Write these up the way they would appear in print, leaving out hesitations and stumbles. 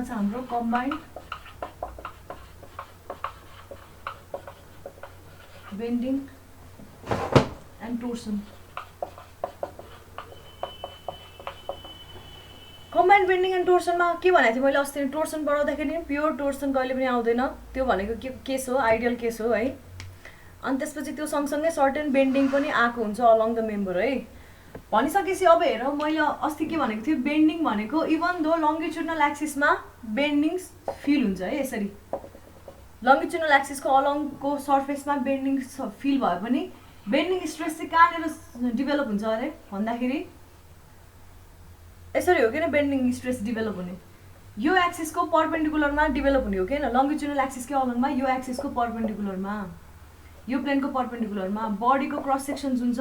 जान्छ हाम्रो combined bending and torsion. Combined bending and टोर्सनमा के भनेको थिएँ मैले अस्ति टोर्सन पढाउँदाखेरि प्योर टोर्सन कहिले पनि आउँदैन, त्यो भनेको के केस हो, आइडियल केस हो है। अनि त्यसपछि त्यो सँगसँगै सर्टेन बेन्डिङ पनि आएको हुन्छ अलङ द मेम्बर है। भनिसकेपछि अब हेर मैले अस्ति के भनेको थिएँ, बेन्डिङ भनेको even though longitudinal एक्सिसमा bending feel हुन्छ है। यसरी लङ्गिट्युडनल एक्सिसको अलङको सर्फेसमा बेन्डिङ फिल भए पनि बेन्डिङ स्ट्रेस चाहिँ कहाँनिर डेभलप हुन्छ अरे भन्दाखेरि यसरी हो किन बेन्डिङ स्ट्रेस डेभलप हुने, यो एक्सिसको परपेन्डिकुलरमा डेभलप हुने हो किन, लङ्गिट्युडनल एक्सिसकै अलङमा यो एक्सिसको परपेन्डिकुलरमा, यो प्लेनको परपेन्डिकुलरमा बडीको क्रस सेक्सन जुन छ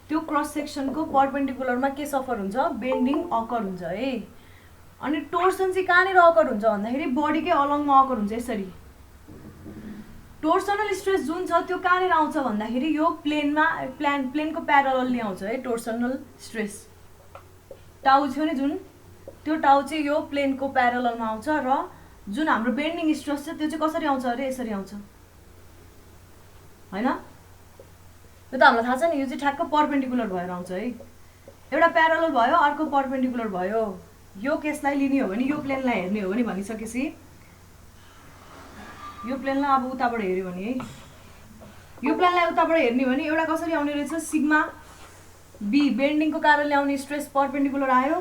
त्यो क्रस सेक्सनको परपेन्डिकुलरमा के सफर हुन्छ, बेन्डिङ अकर हुन्छ है। अनि टोर्सन चाहिँ कहाँनिर अकर हुन्छ भन्दाखेरि बडीकै अलङमा अकर हुन्छ। यसरी टोर्सनल स्ट्रेस जुन छ त्यो कहाँनिर आउँछ भन्दाखेरि यो प्लेनको प्यारलली आउँछ है। टोर्सनल स्ट्रेस टाउ थियो नि जुन, त्यो टाउ चाहिँ यो प्लेनको प्यारललमा आउँछ र जुन हाम्रो बेन्डिङ स्ट्रेस छ त्यो चाहिँ कसरी आउँछ अरे, यसरी आउँछ हैन। यो त हामीलाई थाहा छ नि, यो चाहिँ ठ्याक्क परपेन्डिकुलर भएर आउँछ है। एउटा प्यारलल भयो अर्को परपेन्डिकुलर भयो। यो केसलाई लिने हो भने यो प्लेनलाई हेर्ने हो भने भनिसकेपछि यो प्लेनलाई अब उताबाट हेर्यो भने है, यो प्लेनलाई उताबाट हेर्ने हो भने एउटा कसरी आउने रहेछ, सिग्मा बी बेन्डिङको कारणले आउने स्ट्रेस परपेन्डिकुलर आयो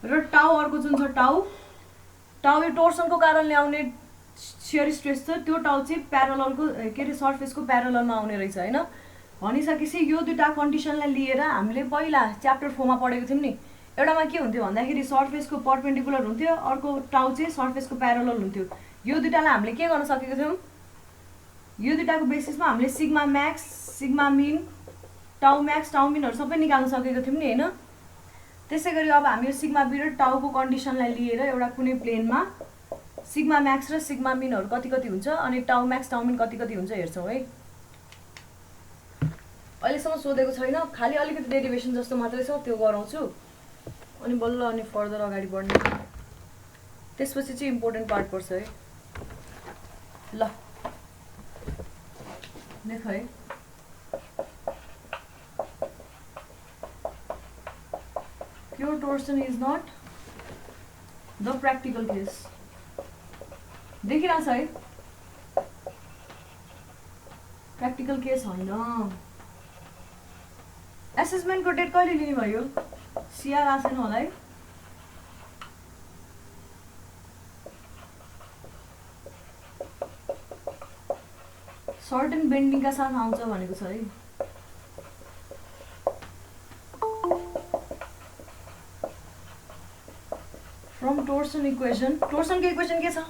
र टाउ अर्को जुन छ टाउ यो टोर्सनको कारणले आउने शियर स्ट्रेस छ त्यो टाउ चाहिँ प्यारललको के अरे सर्फेसको प्यारललमा आउने रहेछ हैन। भनिसकेपछि यो दुईटा कन्डिसनलाई लिएर हामीले पहिला च्याप्टर 4 मा पढेको थियौँ नि, एउटामा के हुन्थ्यो भन्दाखेरि सर्फेसको परपेन्डिकुलर हुन्थ्यो, अर्को टाउ चाहिँ सर्फेसको प्यारलल हुन्थ्यो। यो दुईटालाई हामीले के गर्न सकेको थियौँ, यो दुईटाको बेसिसमा हामीले सिग्मा म्याक्स सिग्मा मिन टाउ म्याक्स टाउ मिनहरू सबै निकाल्न सकेको थियौँ नि हैन। त्यसै गरी अब हामी यो सिग्मा बी र टाउको कन्डिसनलाई लिएर एउटा कुनै प्लेनमा सिग्मा म्याक्स र सिग्मा मिनहरू कति कति हुन्छ अनि टाउ म्याक्स टाउ मिन कति कति हुन्छ हेर्छौँ है। अहिलेसम्म सोधेको छैन, खालि अलिकति डेरिभेसन जस्तो मात्रै छ, त्यो गराउँछु अनि बल्ल अनि फर्दर अगाडि बढ्ने, त्यसपछि चाहिँ इम्पोर्टेन्ट पार्ट पर्छ है। ल देख है, pure torsion is not the practical case। देखिरहेछ है, प्र्याक्टिकल केस होइन। एसेसमेन्टको डेट कहिले लिने भयो, सिआर आएन होला है। सर्टेन बेन्डिङका साथ आउँछ भनेको छ है। फ्रम टोर्सन इक्वेसन, टोर्सनको इक्वेसन के छ,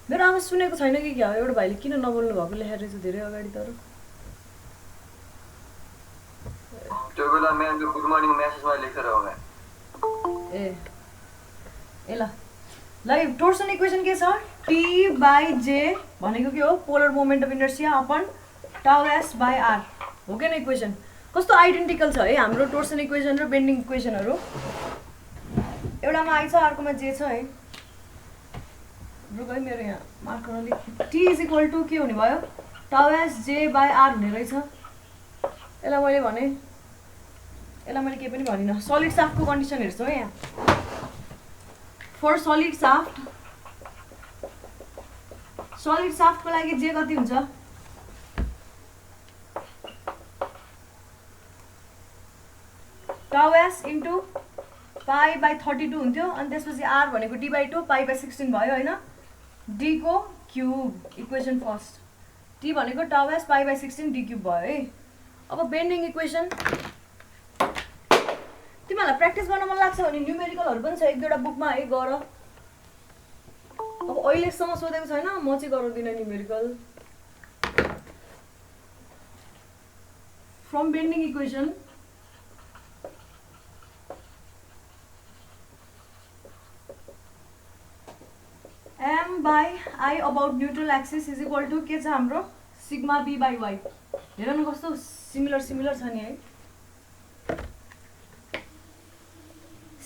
मेरो आवाज सुनेको छैन कि क्या, एउटा भाइले किन नबोल्नु भएको लेखेर रहेछ धेरै अगाडि। तर त्यो बेला म्याम गुड मर्निङ मेसेजमा लेखेर हो ए ल ल टोर्सन इक्वेसन के छ, टी बाई जे भनेको के हो, polar moment of inertia upon टाउ एस बाई आर हो कि न। इक्वेसन कस्तो आइडेन्टिकल छ है हाम्रो टोर्सन इक्वेसन र बेन्डिङ इक्वेसनहरू, एउटामा आई छ अर्कोमा जे छ है। रुक है मेरो यहाँ मार्कर अलिक, टी इज इक्वल टु के हुने भयो, टाउ एस जे बाई आर हुने रहेछ। यसलाई मैले भने, यसलाई मैले केही पनि भनिनँ। सलिड साफ्टको कन्डिसन हेर्छु है यहाँ, फर सलिड साफ्टको लागि जे कति हुन्छ, टाउ एस इन्टु पाई बाई 32 हुन्थ्यो अनि त्यसपछि आर भनेको डी बाई 2 पाई बाई 16 भयो होइन। डी को क्युब इक्वेसन फर्स्ट, टी भनेको टाउ S pi by 16 D cube भयो है। अब बेन्डिङ इक्वेसन तिमीहरूलाई प्र्याक्टिस गर्न मन लाग्छ भने न्युमेरिकलहरू पनि छ एक दुईवटा बुकमा है, गर। अब अहिलेसम्म सोधेको छैन, म चाहिँ गराउँदिनँ numerical. From bending equation m by I about neutral axis is equal to के छ हाम्रो सिग्मा b by y। हेर न कस्तो सिमिलर छ नि है।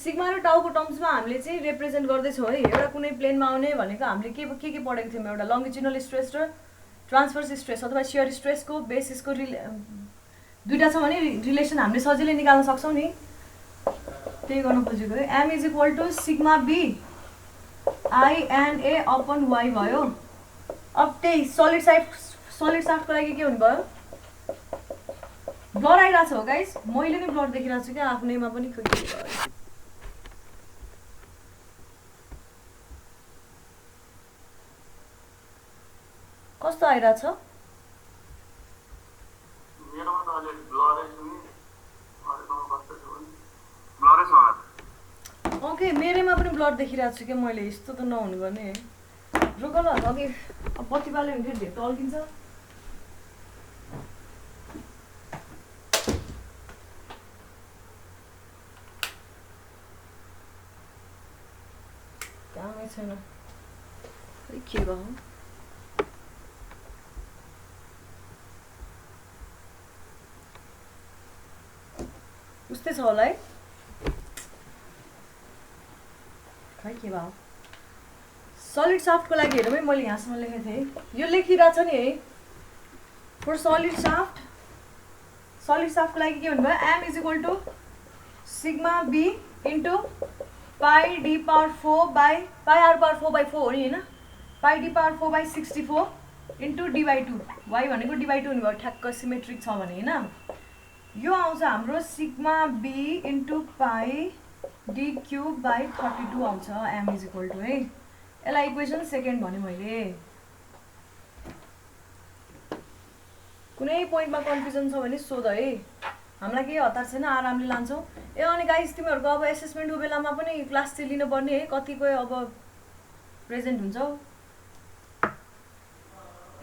सिग्मा र टाउको टर्म्समा हामीले चाहिँ रिप्रेजेन्ट गर्दैछौँ है। एउटा कुनै प्लेनमा आउने भनेको हामीले के पढेको थियौँ, एउटा लङ्गिट्युडनल स्ट्रेस र ट्रान्सभर्स स्ट्रेस अथवा सियर स्ट्रेसको बेसिसको दुईवटा छ भने रिलेसन हामीले सजिलै निकाल्न सक्छौँ नि। त्यही गर्न खोजेको है। M is equal to sigma B INA अपन वाइ भयो। अब त्यही सलिड साफ्टको लागि के हुनुभयो, ब्लर आइरहेको छ हो गाइस। मैले नै ब्लर देखिरहेको छु क्या आफ्नैमा पनि। कस्तो आइरहेछ? ओके, मेरैमा पनि ब्लर देखिरहेको छु क्या मैले। यस्तो त नहुनु भने रुक ल, अघि बत्ती बाल्यो भने फेरि भेट टल्किन्छ। कामै छैन, के भयो? उस्तै छ होला है, खै के भयो? सलिड साफ्टको लागि हेरौँ है, मैले यहाँसम्म लेखेको थिएँ। यो लेखिरहेको छ नि है। फर सलिड साफ्टको लागि के भन्नुभयो, M is equal to sigma B into pi D power 4 by pi R power 4/4 हो नि होइन, पाई डी पावर 4/64 इन्टु डी/2। वाइ भनेको डी/2 हुनुभयो, ठ्याक्क सिमेट्रिक छ भने होइन। यो आउँछ हाम्रो sigma B into pi D cube by 32 आउँछ। एम इज इक्वल टु है, यसलाई इक्वेसन सेकेन्ड भने मैले। कुनै पोइन्टमा कन्फ्युजन छ भने सोध है, हामीलाई केही हतार छैन, आरामले लान्छौँ। अनि गाइस तिमीहरूको अब एसेसमेन्टको बेलामा पनि क्लास चाहिँ लिनुपर्ने है। कतिको अब प्रेजेन्ट हुन्छौ,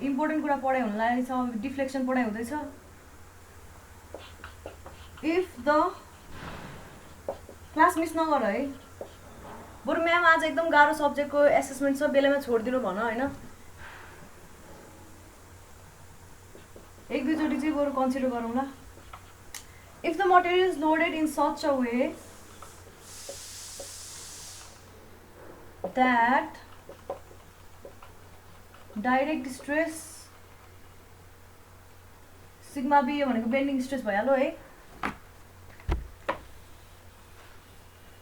इम्पोर्टेन्ट कुरा पढाइ हुन लागेको छ, डिफ्लेक्सन पढाइ हुँदैछ। इफ द क्लास मिस नगर है, बरु म्याम आज एकदम गाह्रो सब्जेक्टको एसेसमेन्ट छ, बेलामा छोडिदिनु भन होइन। एक दुईचोटि चाहिँ बरु कन्सिडर गरौँला। If the material is loaded in such a way that direct stress sigma B भनेको बेन्डिङ स्ट्रेस भइहाल्यो है।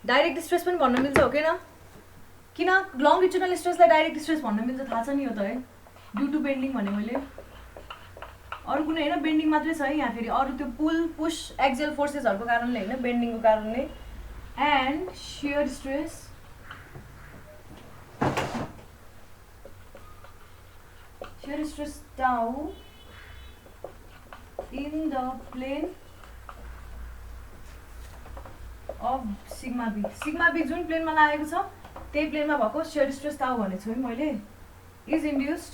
डाइरेक्ट स्ट्रेस पनि भन्न मिल्छ हो किन लङ्गिट्युडनल स्ट्रेसलाई डाइरेक्ट स्ट्रेस भन्न मिल्छ थाहा छ नि। यो त है ड्यु टु बेन्डिङ भने मैले अरू कुनै होइन, बेन्डिङ मात्रै छ है यहाँ। फेरि अरू त्यो पुल पुश एक्जेल फोर्सेसहरूको कारणले होइन, बेन्डिङको कारणले। And shear stress tau in the plane of sigma B जुन प्लेनमा लागेको छ त्यही प्लेनमा भएको सियर स्ट्रेस टाउ भनेको छु है मैले। Is induced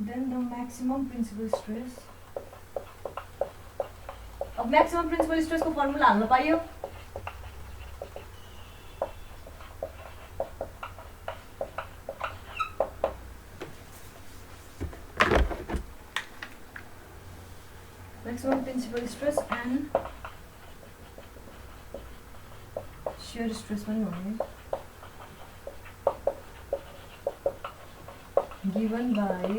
then the maximum principal stress. अब म्याक्सिमम प्रिन्सिपल स्ट्रेसको फर्मुला हाल्न पाइयो। Maximum principal stress and shear stress पनि भन्ने given by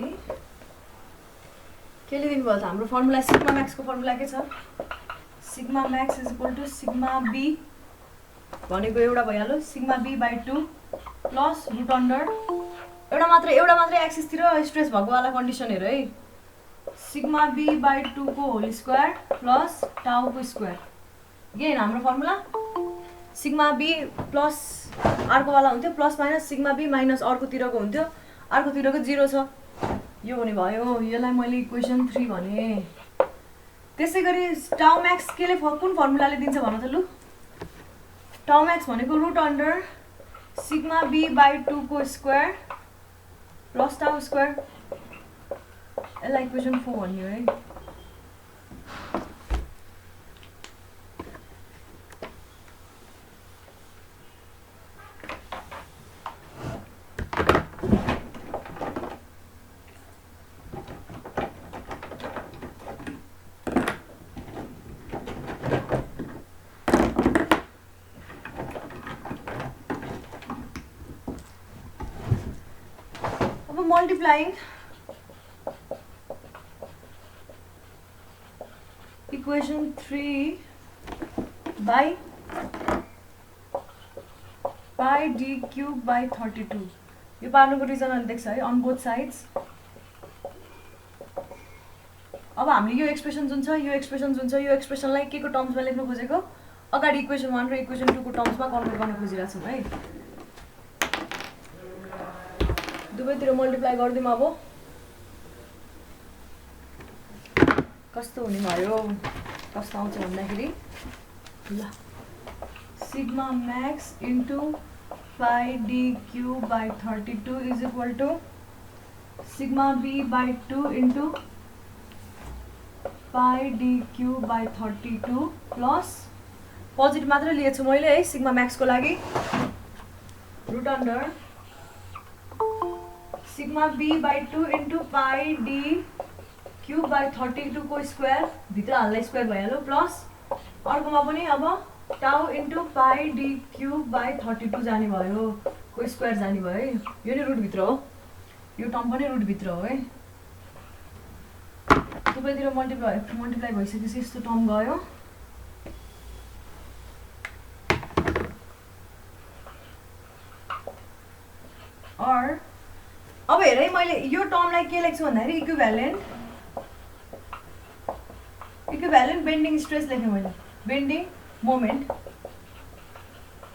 केले दिनु भयो त हाम्रो फर्मुला। सिग्मा म्याक्सको फर्मुला के छ, sigma max is equal to sigma B भनेको एउटा भइहाल्यो, sigma B by 2 plus root under एउटा मात्रै एक्सिसतिर स्ट्रेस भएको वाला कन्डिसन हेर है, सिग्मा बी बाई 2 को होल स्क्वायर प्लस टाउको स्क्वायर। यही हाम्रो फर्मुला। सिग्मा बी प्लस अर्को वाला हुन्थ्यो, plus minus sigma B minus अर्कोतिरको हुन्थ्यो, अर्कोतिरको 0 छ। यो हुने भयो, यसलाई मैले इक्वेसन 3 भने। त्यसै गरी टाउ म्याक्स केले कुन फर्मुलाले दिन्छ भन त लु। टाउ म्याक्स भनेको root under sigma B by 2 को स्क्वायर प्लस टाउ स्क्वायर। यसलाई इक्वेसन 4 भन्यो है। अब multiplying equation 3 by pi D cube by 32 यो पार्नुको रिजन अनि देख्छ है अन बोथ साइड्स। अब हामीले यो एक्सप्रेसन जुन छ यो एक्सप्रेसन जुन छ यो एक्सप्रेसनलाई के को टर्म्समा लेख्न खोजेको अगाडि इक्वेसन 1 र इक्वेसन 2 को टर्म्समा कन्भर्ट गर्न खोजिरहेको छौँ है। दुवैतिर मल्टिप्लाई गरिदिउँ अब कस्तो हुने भयो कस्तो आउँछ भन्दाखेरि ल sigma max into pi D cube by 32 is equal to sigma B by 2 into pi D cube by 32 plus positive मात्र लिएछु मैले है सिग्मा म्याक्सको लागि root under sigma B by 2 into pi D cube by 32 को square भित्र हाल्दा square भइहाल्यो प्लस अर्कोमा पनि अब टाउ into pi D cube by 32 जाने भयो को स्क्वायर जाने भयो है। यो नै रुटभित्र हो यो टर्म पनि रुटभित्र हो है। दुवैतिर मल्टिप्लाई भइसकेपछि यस्तो टर्म गयो। और अब हेर है मैले यो टर्मलाई के लेख्छु भन्दाखेरि इक्विभ्यालेन्ट बेन्डिङ स्ट्रेस लेखेँ मैले बेन्डिङ मोमेन्ट।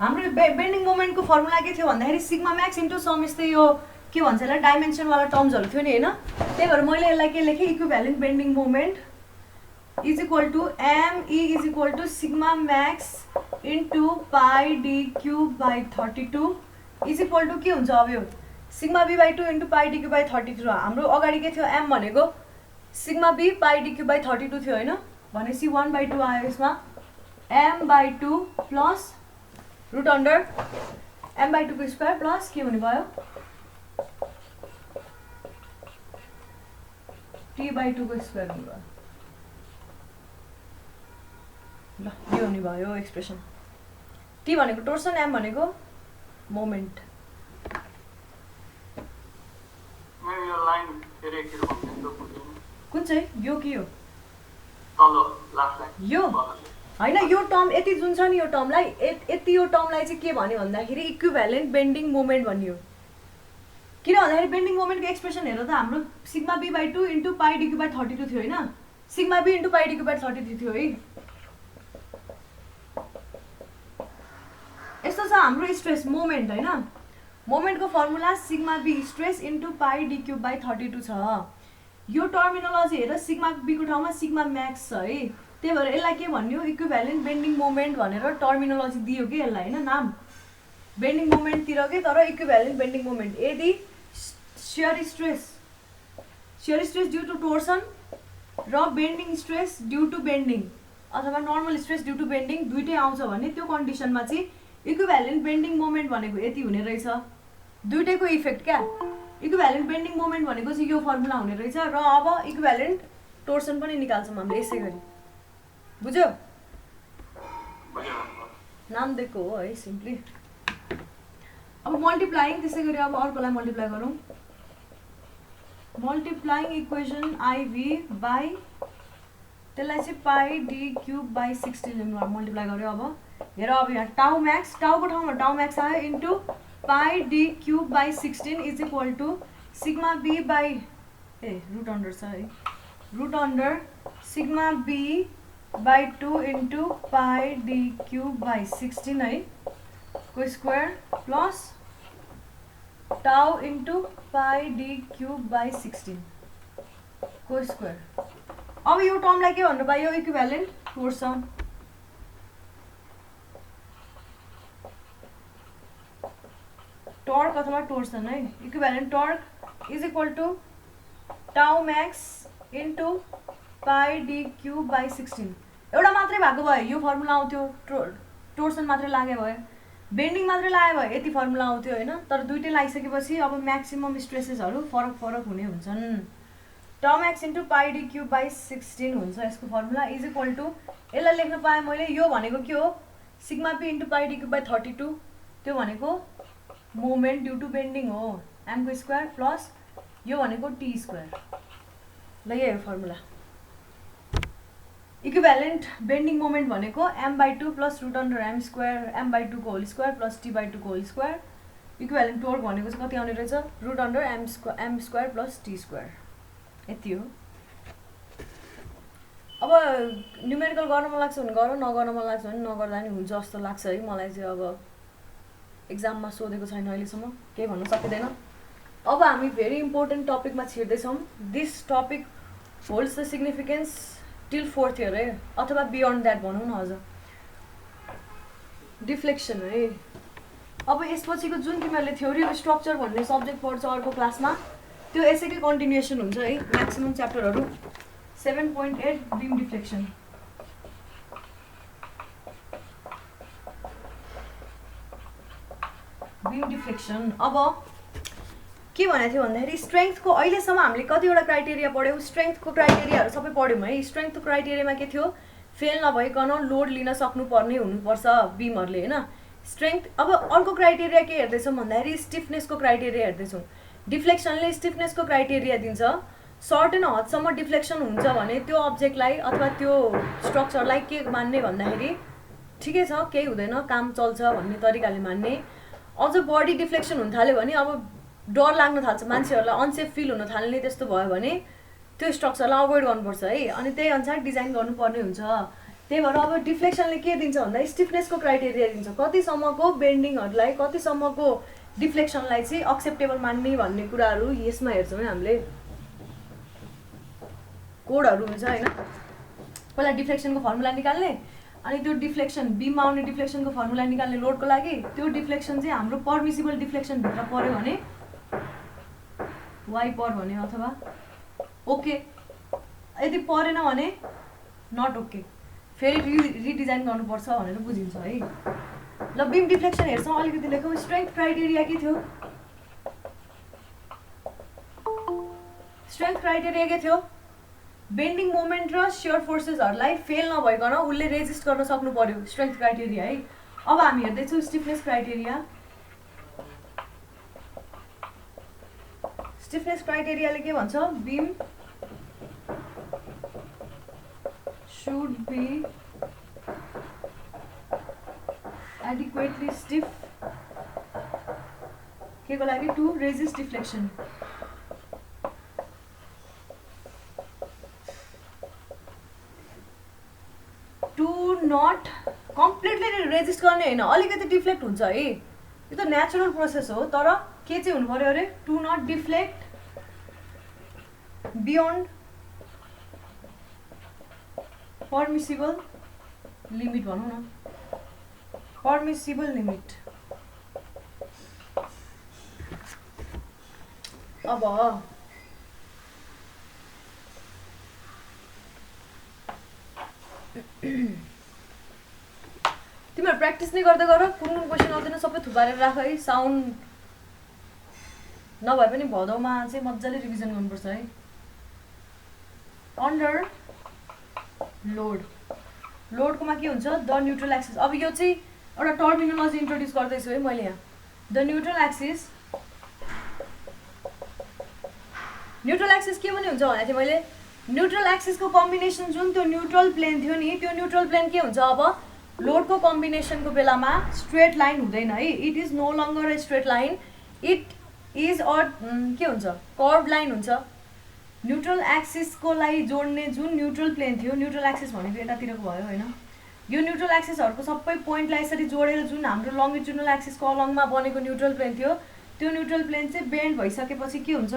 हाम्रो बेन्डिङ मोमेन्टको फर्मुला के थियो भन्दाखेरि सिग्मा म्याक्स इन्टु सम यस्तै यो के भन्छ यसलाई डाइमेन्सनवाला टर्म्सहरू थियो नि होइन। त्यही भएर मैले यसलाई के लेखेँ equivalent bending moment is equal to ME is equal to sigma max into pi D cube by 32 is equal to के हुन्छ अब यो sigma B by 2 into pi D cube by 32। हाम्रो अगाडि के थियो एम भनेको sigma B pi D cube by 32 थियो होइन भनेपछि 1/2 आयो यसमा m/2 plus root under m/2 को स्क्वायर प्लस के हुने भयो t/2 को स्क्वायर हुने भयो। ल यो हुने भयो एक्सप्रेसन। t भनेको टोर्सन m भनेको मोमेन्ट। कुन चाहिँ यो के हो यो होइन यो टर्म यति जुन छ नि यो टर्मलाई यति यो टर्मलाई चाहिँ के भन्यो भन्दाखेरि इक्विभ्यालेन्ट बेन्डिङ मोमेन्ट भन्यो। किन भन्दाखेरि बेन्डिङ मोमेन्टको एक्सप्रेसन हेर त हाम्रो sigma B by 2 into pi D cube by 32 थियो होइन sigma B into pi D cube by 33 थियो है। यस्तो छ हाम्रो स्ट्रेस मोमेन्ट होइन मोमेन्टको formula sigma B stress into pi D cube by 32 छ। यो टर्मिनोलोजी हेर सिग्मा बीको ठाउँमा सिग्मा म्याक्स छ है। त्यही भएर यसलाई के भन्यो इक्विभ्यालेन्ट बेन्डिङ मोमेन्ट भनेर टर्मिनोलोजी दियो कि यसलाई होइन नाम बेन्डिङ मोमेन्टतिर के तर इक्विभ्यालेन्ट बेन्डिङ मोमेन्ट। यदि shear stress due to torsion र bending stress due to bending अथवा normal stress due to bending दुइटै आउँछ भने त्यो कन्डिसनमा चाहिँ इक्विभ्यालेन्ट बेन्डिङ मोमेन्ट भनेको यति हुने रहेछ दुइटैको इफेक्ट क्या। इक्विभ्यालेन्ट बेन्डिङ मोमेन्ट भनेको चाहिँ यो फर्मुला हुने रहेछ र अब इक्विभ्यालेन्ट टोर्सन पनि निकाल्छौँ हामीले यसै गरी बुझ्यो नाम दिएको हो है सिम्पली। अब मल्टिप्लाइङ त्यसै गरी अब अर्कोलाई मल्टिप्लाई गरौँ मल्टिप्लाइङ इक्वेसन आइभी बाई त्यसलाई चाहिँ पाई डी क्युब बाई 16 मल्टिप्लाई गर्यो। अब हेर अब यहाँ टाउ म्याक्स टाउको ठाउँमा टाउ म्याक्स आयो into pi D cube by 16 is equal to sigma B by root under छ है root under sigma B by 2 into pi D cube by 16 है को square plus tau into pi D cube by 16 को square. अब यो टर्मलाई के भन्नु पायो इक्विभ्यालेन्ट टोर्सन टर्क अथवा टोर्सन है equivalent torque is equal to tau max into pi D cube by 16 एउटा मात्रै भएको भए यो फर्मुला आउँथ्यो टोर्सन मात्रै लागे भए बेन्डिङ मात्रै लागे भए यति फर्मुला आउँथ्यो होइन तर दुइटै लगाइसकेपछि अब म्याक्सिमम स्ट्रेसेसहरू फरक हुने हुन्छन्। टाउ max into pi D cube by 16 हुन्छ यसको फर्मुला इज इक्वल टु यसलाई लेख्न पाएँ मैले यो भनेको के हो sigma B into pi D cube by 32 त्यो भनेको मोमेन्ट ड्यू टु बेन्डिङ हो एमको स्क्वायर प्लस यो भनेको टी स्क्वायर। ल यही हो फर्मुला। इक्विभ्यालेन्ट बेन्डिङ मोमेन्ट भनेको m/2 plus root under m square m/2 को होल स्क्वायर प्लस t/2 को होल स्क्वायर। इक्विभ्यालेन्ट टोर्क भनेको चाहिँ कति आउने रहेछ? Root under m square plus t square. यति हो। अब न्युमेरिकल गर्न मन लाग्छ भने गर, नगर्न मन लाग्छ भने नगर्दा नि हुन्छ जस्तो लाग्छ है मलाई चाहिँ। अब एक्जाममा सोधेको छैन अहिलेसम्म, केही भन्न सकिँदैन। अब हामी भेरी इम्पोर्टेन्ट टपिकमा छिर्दैछौँ। This topic holds the significance till 4th year है, अथवा बियोन्ड द्याट भनौँ न अझ। डिफ्लेक्सन है। अब यसपछिको जुन तिमीहरूले थ्योरी अफ स्ट्रक्चर भन्ने सब्जेक्ट पढ्छ अर्को क्लासमा, त्यो यसैकै कन्टिन्युएसन हुन्छ है। म्याक्सिमम च्याप्टरहरू 7.8 बिम डिफ्लेक्सन। बिम डिफ्लेक्सन अब के भनेको थियो भन्दाखेरि स्ट्रेङ्थको अहिलेसम्म हामीले कतिवटा क्राइटेरिया पढ्यौँ। स्ट्रेङ्थको क्राइटेरियाहरू सबै पढ्यौँ है। स्ट्रेङ्थको क्राइटेरियामा के थियो? फेल नभइकन लोड लिन सक्नुपर्ने हुनुपर्छ बिमहरूले होइन। स्ट्रेङ्थ। अब अर्को क्राइटेरिया के हेर्दैछौँ भन्दाखेरि स्टिफनेसको क्राइटेरिया हेर्दैछौँ। डिफ्लेक्सनले स्टिफनेसको क्राइटेरिया दिन्छ। सर्टेन हदसम्म डिफ्लेक्सन हुन्छ भने त्यो अब्जेक्टलाई अथवा त्यो स्ट्रक्चरलाई के मान्ने भन्दाखेरि ठिकै छ, केही हुँदैन, काम चल्छ भन्ने तरिकाले मान्ने। अझ बडी डिफ्लेक्सन हुन थाल्यो भने अब डर लाग्न थाल्छ मान्छेहरूलाई, अनसेफ फिल हुन थाल्ने, त्यस्तो भयो भने त्यो स्ट्रक्चरलाई अभोइड गर्नुपर्छ है। अनि त्यही अनुसार डिजाइन गर्नुपर्ने हुन्छ। त्यही भएर अब डिफ्लेक्सनले के दिन्छ भन्दा स्टिफनेसको क्राइटेरिया दिन्छ। कतिसम्मको बेन्डिङहरूलाई, कतिसम्मको डिफ्लेक्सनलाई चाहिँ एक्सेप्टेबल मान्ने भन्ने कुराहरू यसमा हेर्छौँ हामीले। कोडहरू हुन्छ होइन। पहिला डिफ्लेक्सनको फर्मुला निकाल्ने, अनि त्यो डिफ्लेक्सन बिममा आउने डिफ्लेक्सनको फर्मुला निकाल्ने लोडको लागि। त्यो डिफ्लेक्सन चाहिँ हाम्रो पर्मिसिबल डिफ्लेक्सनभित्र पऱ्यो भने वाइ पर भने अथवा ओके, यदि परेन भने नट ओके, फेरि रिडिजाइन गर्नुपर्छ भनेर बुझिन्छ है। ल बिम डिफ्लेक्सन हेर्छौँ। अलिकति लेखौँ। स्ट्रेङ्थ क्राइटेरिया के थियो? स्ट्रेङ्थ क्राइटेरिया के थियो? बेन्डिङ मोमेन्ट र सियर फोर्सेसहरूलाई फेल नभइकन उसले रेजिस्ट गर्न सक्नु पर्यो। स्ट्रेङ्थ क्राइटेरिया है। अब हामी हेर्दैछौँ स्टिफनेस क्राइटेरिया। स्टिफनेस क्राइटेरियाले के भन्छ? Beam should be adequately stiff के को लागि? To resist deflection. To not completely resist गर्ने होइन, अलिकति डिफ्लेक्ट हुन्छ है। यो त नेचुरल प्रोसेस हो। तर के चाहिँ हुनु पर्यो अरे? To not deflect beyond permissible limit भनौँ न, पर्मिसिबल लिमिट। अब तिमीहरू प्र्याक्टिस नै गर्दै गर। कुन कुन क्वेसन आउँदैन सबै थुपारेर राख है। साउन्ड नभए पनि भदौमा चाहिँ मजाले रिभिजन गर्नुपर्छ है। अन्डर लोड, लोडकोमा के हुन्छ? The neutral axis. अब यो चाहिँ एउटा टर्मिनोलोजी इन्ट्रोड्युस गर्दैछु है मैले यहाँ। The neutral axis. Neutral axis के पनि हुन्छ भनेको थिएँ मैले? न्युट्रल एक्सिसको कम्बिनेसन जुन त्यो न्युट्रल प्लेन थियो नि, त्यो न्युट्रल प्लेन के हुन्छ? अब लोडको कम्बिनेसनको बेलामा स्ट्रेट लाइन हुँदैन है। It is no longer a straight line, it is a के हुन्छ? कर्भ लाइन हुन्छ। न्युट्रल एक्सिसको लागि जोड्ने जुन न्युट्रल प्लेन थियो, न्युट्रल एक्सिस भनेको यतातिरको भयो होइन। यो न्युट्रल एक्सिसहरूको सबै पोइन्टलाई यसरी जोडेर जुन हाम्रो लङ्गिट्युडनल एक्सिसको अलङमा बनेको न्युट्रल प्लेन थियो, त्यो न्युट्रल प्लेन चाहिँ बेन्ड भइसकेपछि के हुन्छ?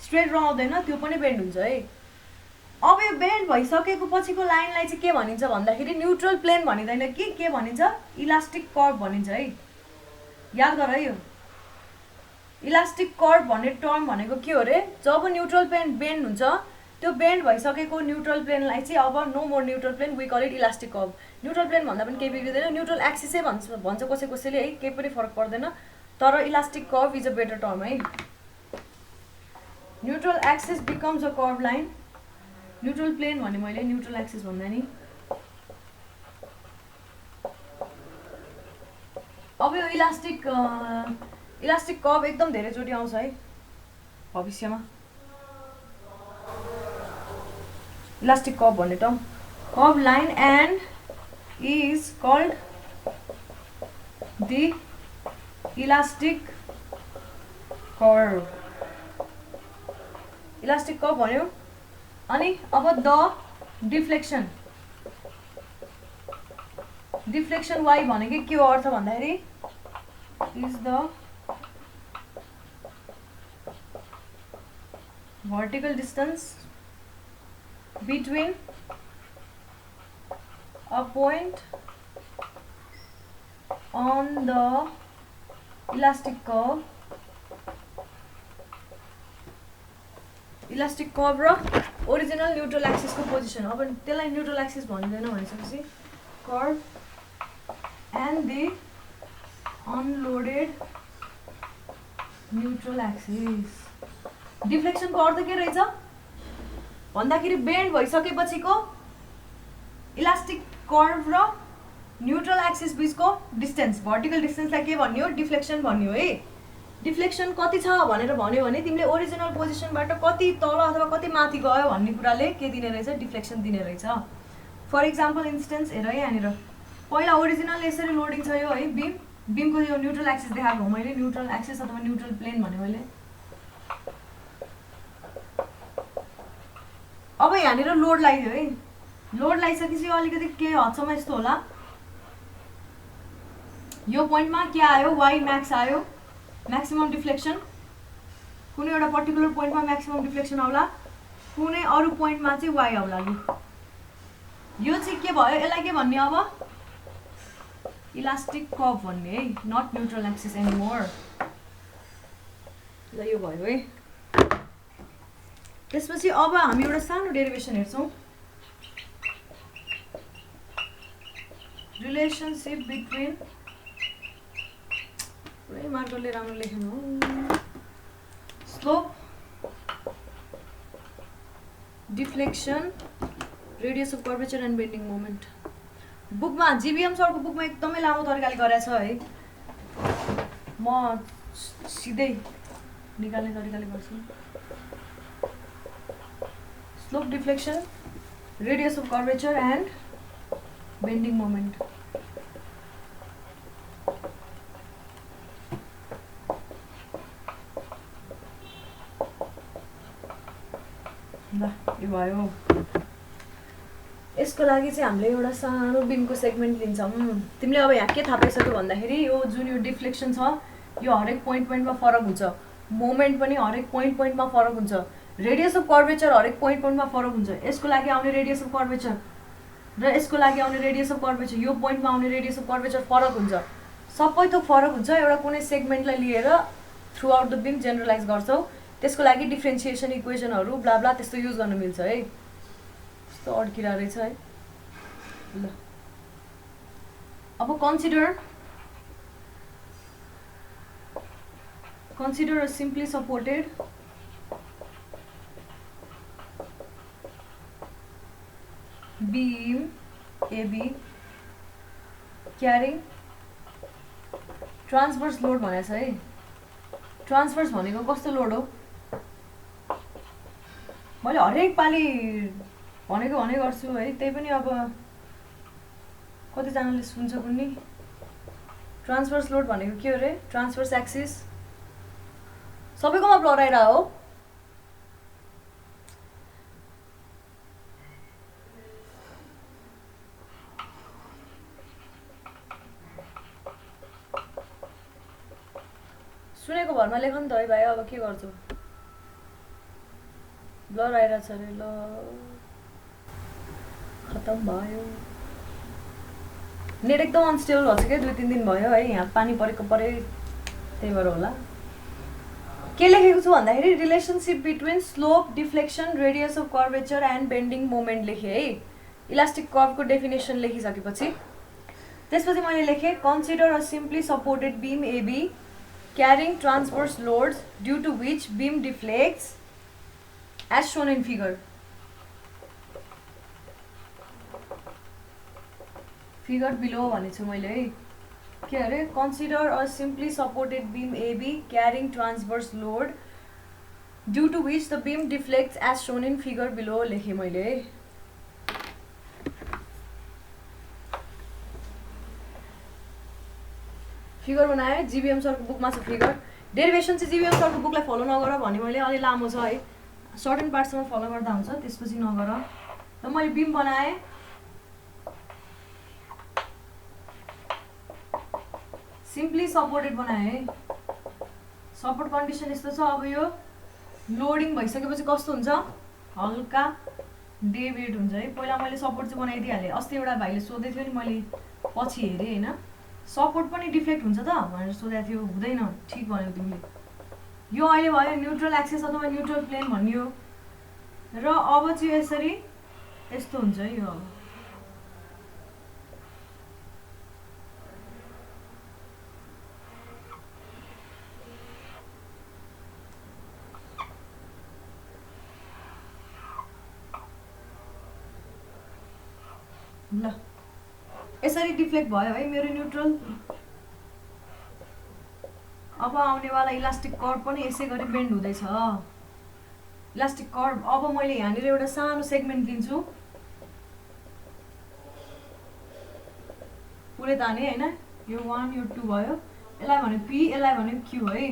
स्ट्रेट रहँदैन, त्यो पनि बेन्ड हुन्छ है। अब यो बेन्ड भइसकेको पछिको लाइनलाई चाहिँ के भनिन्छ भन्दाखेरि न्युट्रल प्लेन भनिँदैन कि के भनिन्छ? इलास्टिक कर्भ भनिन्छ है। याद गर है। यो इलास्टिक कर्भ भन्ने टर्म भनेको के हो रे? जब न्युट्रल प्लेन बेन्ड हुन्छ, त्यो बेन्ड भइसकेको न्युट्रल प्लेनलाई चाहिँ अब no more neutral plane, we call it elastic curve. Neutral plane भन्दा पनि केही बिग्रिँदैन, न्युट्रल एक्सिसै भन्छ कसैले है, केही पनि फरक पर्दैन। तर elastic curve is a better term है। Neutral axis becomes a curve line. Neutral plane भने मैले न्युट्रल एक्सिस भन्दा नि। अब यो इलास्टिक कर्भ एकदम धेरैचोटि आउँछ है भविष्यमा। इलास्टिक कर्व भन्ने term curve line and is called the elastic curve elastic curve भन्यो अनि अब द डिफ्लेक्सन y भनेको के हो अर्थ भन्दाखेरि is the vertical distance between a point on the elastic curve र ओरिजिनल न्यूट्रल एक्सिस को पोजिसन अब त्यसलाई न्यूट्रल एक्सिस भन्दैन भनिसकेपछि curve and the unloaded neutral axis deflection को अर्थ के रहेछ भन्दाखेरि बेन्ड भइसकेपछिको इलास्टिक कर्व र न्यूट्रल एक्सिस बीचको डिस्टेन्स भर्टिकल डिस्टेन्सलाई के भन्यो डिफ्लेक्सन भन्यो है डिफ्लेक्सन कति छ भनेर भन्यो भने तिमीले ओरिजिनल पोजिसनबाट कति तल अथवा कति माथि गयो भन्ने कुराले के दिने रहेछ डिफ्लेक्सन दिने रहेछ फर इक्जाम्पल इन्स्टेन्स हेर है यहाँनिर पहिला ओरिजिनल यसरी लोडिङ छ यो है बीमको यो न्यूट्रल एक्सिस देखाएको हो मैले न्यूट्रल एक्सिस अथवा न्यूट्रल प्लेन भने मैले अब यहाँनिर लोड लगाइदियो है लोड लगाइसकेपछि अलिकति के हदसम्म यस्तो होला यो पोइन्टमा के आयो वाइ म्याक्स आयो म्याक्सिमम डिफ्लेक्सन कुनै एउटा पर्टिकुलर पोइन्टमा म्याक्सिमम डिफ्लेक्सन आउला कुनै अरू पोइन्टमा चाहिँ वाइ आउला लु यो चाहिँ के भयो यसलाई के भन्ने अब इलास्टिक कर्व भन्ने है नट न्यूट्रल एक्सिस एनिमोर ल यो भयो है त्यसपछि अब हामी एउटा सानो डेरिभेसन हेर्छौं रिलेसनशिप बिट्विन पुरै मार्करले राम्रो लेख्नु हो slope deflection radius of curvature and bending moment बुकमा जीबीएम सरको बुकमा एकदमै लामो तरिकाले गरेछ है म सिधै निकाल्ने तरिकाले गर्छु slope deflection radius of curvature and bending moment ल यो भयो यसको लागि चाहिँ हामीले एउटा सानो बीमको सेगमेन्ट लिन्छौं तिमीले अब यहाँ के थाहा पाइसक्यो भन्दाखेरि यो जुन यो डिफ्लेक्सन छ यो हरेक पोइन्टमा फरक हुन्छ मोमेन्ट पनि हरेक पोइन्टमा फरक हुन्छ रेडियस अफ कर्वेचर हरेक पोइन्टमा फरक हुन्छ यसको लागि आउने रेडियस अफ कर्वेचर र यसको लागि आउने रेडियस अफ कर्वेचर यो पोइन्टमा आउने रेडियस अफ कर्वेचर फरक हुन्छ सबै थोक फरक हुन्छ एउटा कुनै सेगमेन्टलाई लिएर through out the beam generalise गर्छौ त्यसको लागि डिफरेन्शिएसन इक्वेसनहरु ब्ला ब्ला त्यस्तो युज गर्न मिल्छ है यस्तो अड्किरा रहेछ है ल अब consider a simply supported beam AB carrying transverse load भनेछ है ट्रान्सभर्स भनेको कस्तो लोड हो मैले हरेक पाली भनेको भने गर्छु है त्यही पनि अब कति जनाले सुन्छ कुन्नी ट्रान्सभर्स लोड भनेको के हो रे ट्रान्सभर्स एक्सिस सबैकोमा ब्लर हो सुनेको भरमा लेख नि त है भाइ अब के गर्छु ब्लर आइरहेछ अरे ल खतम भयो नेट एकदम अनस्टेबल भएको छ क्या 2-3 दिन भयो है यहाँ पानी परेको परे त्यही भएर होला के लेखेको छु भन्दाखेरि relationship between slope deflection radius of curvature and bending moment लेखे है इलास्टिक कर्वको डेफिनेसन लेखिसकेपछि त्यसपछि मैले लेखे consider a simply supported beam AB carrying transverse loads due to which beam deflects as shown in figure. Figure below भनेछु मैले है के अरे consider a simply supported beam AB carrying transverse load due to which the beam deflects as shown in figure below लेखे मैले figure बनाएँ GBM सरको बुकमा छ फिगर डेरिभेसन चाहिँ जीबीएम सरको बुकलाई फलो नगर भने मैले अलि लामो छ है सर्ट एन्ड पार्टसम्म फलो गर्दा हुन्छ त्यसपछि नगर र मैले बिम बनाएँ सिम्पली सपोर्टेड बनाएँ है सपोर्ट कन्डिसन यस्तो छ अब यो लोडिङ भइसकेपछि कस्तो हुन्छ हल्का डेभिएट हुन्छ है पहिला मैले सपोर्ट चाहिँ बनाइदिइहालेँ अस्ति एउटा भाइले सोध्दै थियो नि मैले पछि हेरेँ होइन सपोर्ट पनि डिफ्लेक्ट हुन्छ त भनेर सोधेको थियो हुँदैन ठिक भन्यो तिमीले यो अहिले भयो न्युट्रल एक्सिस अथवा न्युट्रल प्लेन भनियो र अब चाहिँ यसरी यस्तो हुन्छ है यो अब ल यसरी डिफ्लेक्ट भयो है मेरो न्युट्रल अब आउनेवाला इलास्टिक कर्भ पनि यसै गरी बेन्ड हुँदैछ इलास्टिक कर्भ अब मैले यहाँनिर एउटा सानो सेगमेन्ट दिन्छु पुरै ताने होइन यो 1 यो 2 भयो यसलाई भने पी यसलाई भने क्यू है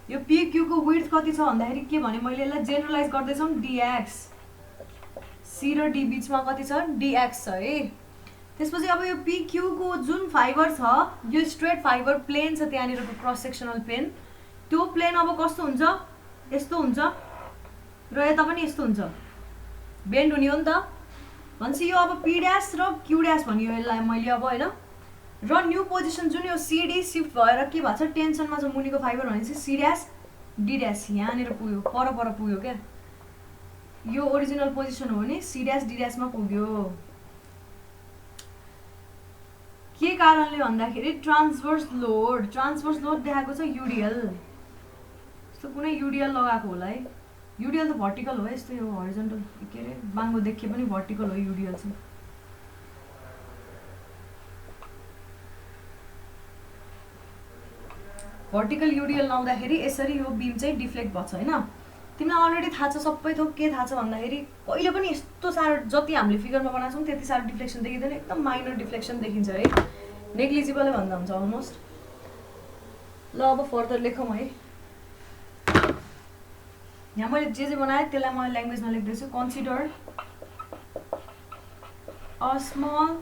यो पी क्यूको विड्थ कति छ भन्दाखेरि के भने मैले यसलाई जेनरलाइज गर्दैछौँ डीएक्स सी र डी बीचमा कति छ डीएक्स छ है त्यसपछि अब यो पीक्यूको जुन फाइबर छ यो स्ट्रेट फाइबर प्लेन छ त्यहाँनिरको क्रस सेक्सनल प्लेन त्यो प्लेन अब कस्तो हुन्छ यस्तो हुन्छ र यता पनि यस्तो हुन्छ बेन्ड हुने हो नि त भनेपछि यो अब पी ड्यास र क्यू ड्यास भनियो यसलाई मैले अब होइन र न्यू पोजिसन जुन यो सिडी सिफ्ट भएर के भएको छ टेन्सनमा छ मुनिको फाइबर भनेपछि सी ड्यास डी ड्यास यहाँनिर पुग्यो पर पुग्यो क्या यो ओरिजिनल पोजिसन हो भने सी ड्यास डी ड्यासमा पुग्यो के कारणले भन्दाखेरि ट्रान्सभर्स लोड देखाएको छ युडिएल यस्तो कुनै युडिएल लगाएको होला है युडिएल त भर्टिकल हो यस्तो यो हरिजन्टल के अरे बाङ्गो देखे पनि भर्टिकल हो युडिएल चाहिँ भर्टिकल युडिएल लाउँदाखेरि यसरी यो बिम चाहिँ डिफ्लेक्ट भएको छ होइन तिमीलाई अलरेडी थाहा छ सबै थोक के थाहा छ भन्दाखेरि कहिले पनि यस्तो साह्रो जति हामीले फिगरमा बनाएको छौँ त्यति साह्रो डिफ्लेक्सन देखिँदैन एकदम माइनर डिफ्लेक्सन देखिन्छ है नेग्लिजिबलै भन्दा हुन्छ अलमोस्ट ल अब फर्दर लेखौँ है यहाँ मैले जे बनाएँ त्यसलाई मैले ल्याङ्ग्वेजमा लेख्दैछु consider a small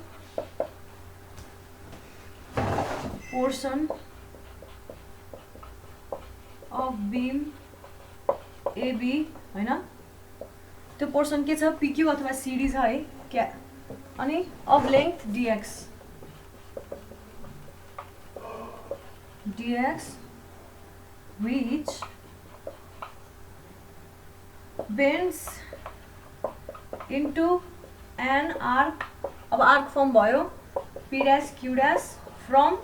portion of beam AB होइन त्यो पोर्सन के छ पिक्यू अथवा सिडी छ है क्या अनि of length dx which bends into an arc अब आर्क फर्म भयो P dash Q dash from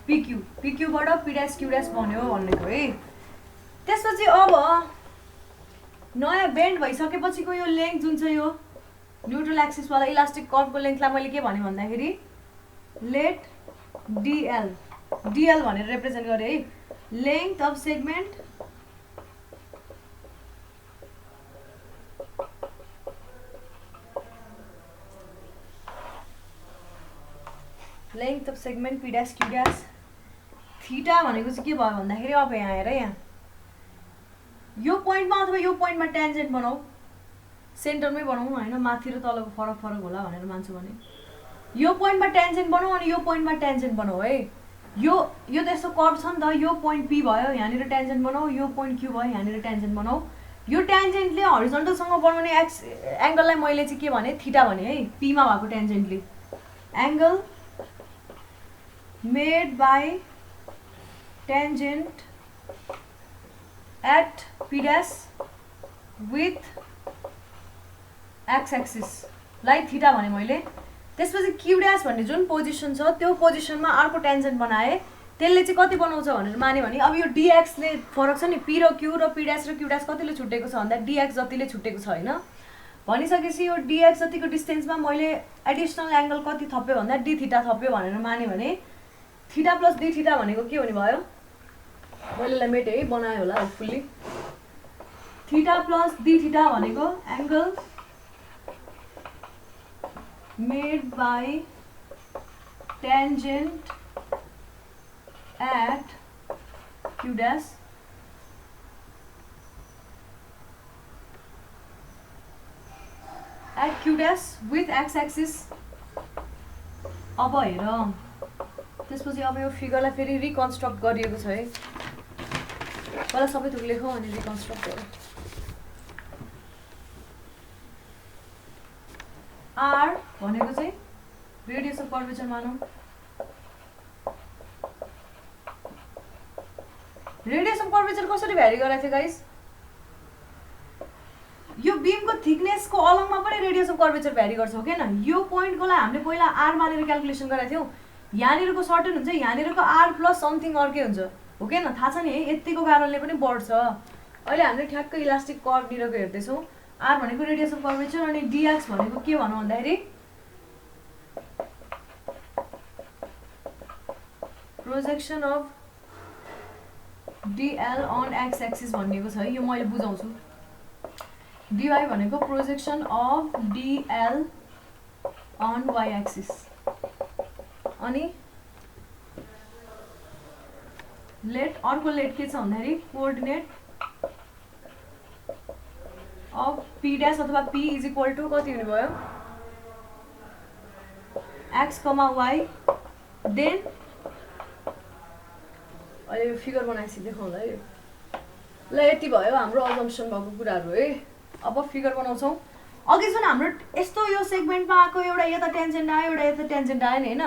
PQ पिक्यूबाट पी ड्यास क्यू ड्यास बन्यो भनेको है त्यसपछि अब नयाँ बेन्ड भइसकेपछिको यो लेन्थ जुन छ यो न्युट्रल एक्सिसवाला इलास्टिक कर्भको लेन्थलाई मैले के भने भन्दाखेरि लेट डिएल डिएल भनेर रिप्रेजेन्ट गरेँ है length of segment length of segment P dash Q dash theta भनेको चाहिँ के भयो भन्दाखेरि अब यहाँ हेर यहाँ यो पोइन्टमा अथवा यो पोइन्टमा ट्यान्जेन्ट बनाऊ सेन्टरमै बनाऊ होइन माथि र तलको फरक होला भनेर मान्छु भने यो पोइन्टमा ट्यान्जेन्ट बनाऊ अनि यो पोइन्टमा ट्यान्जेन्ट बनाऊ है यो त यस्तो कर्भ छ नि त यो पोइन्ट पी भयो यहाँनिर ट्यान्जेन्ट बनाऊ यो पोइन्ट क्यू भयो यहाँनिर ट्यान्जेन्ट बनाऊ यो ट्यान्जेन्टले हरिजन्टलसँग बनाउने एङ्गललाई मैले चाहिँ के भने थीटा भने है पीमा भएको ट्यान्जेन्टले angle made by tangent at p dash with x axis लाई थीटा भने मैले त्यसपछि q dash भन्ने जुन पोजिसन छ त्यो पोजिसनमा अर्को ट्यान्जेन्ट बनाए त्यसले चाहिँ कति बनाउँछ भनेर माने भने अब यो dx ले फरक छ नि p र q र p dash र q dash कतिले छुटेको छ भन्दा dx जतिले छुटेको छ हैन भनिसकेपछि यो dx जतिको डिस्टेन्समा मैले एडिसनल एंगल कति थप्यो भन्दा d थीटा थप्यो भनेर माने भने थीटा प्लस d थीटा भनेको के हुने भयो मैले मेटे है बनाए होला hopefully theta plus d theta भनेको angle made by tangent at q dash with x axis. अब हेर त्यसपछि अब यो फिगरलाई फेरि रिकन्स्ट्रक्ट गरिएको छ है। पहिला सबै थोक लेखौँ अनि रिकन्स्ट्रक्ट गरौँ। आर भनेको चाहिँ रेडियस अफ कर्वेचर मानौँ। रेडियस अफ कर्वेचर कसरी भ्यारी गराएको थियो गाइस? यो बीमको थिकनेसको अलङमा पनि रेडियस अफ कर्वेचर भ्यारी गर्छ हो किन? यो पोइन्टको लागि हामीले पहिला आर मानेर क्याल्कुलेसन गरेको थियौँ। यहाँनिरको सर्टेन हुन्छ, यहाँनिरको आर प्लस समथिङ अर्कै हुन्छ हो किन? थाहा छ नि है, यतिको कारणले पनि बढ्छ। अहिले हामीले ठ्याक्कै इलास्टिक कर्भनिरको हेर्दैछौँ। आर भनेको रेडियस अफ कर्वेचर अनि डिएक्स भनेको के भनौँ भन्दाखेरि projection of dl on x axis भनिएको छ है। यो मैले बुझाउँछु। डिवाई भनेको projection of dl on y axis अनि लेट अर्को लेट के छ भन्दाखेरि कोअर्डिनेट अफ पी डैश अथवा पी इज इक्वल टू कति हुने भयो एक्स कमा वाई देन अहिले फिगर बनाएपछि देखाउँला है। ल यति भयो हाम्रो अजम्पसन भएको कुराहरू है। अब फिगर बनाउँछौँ। अघि जुन हाम्रो यस्तो यो सेगमेन्टमा आएको एउटा यता टेन्जेन्ट आयो एउटा यता टेन्जेन्ट आयो नि होइन,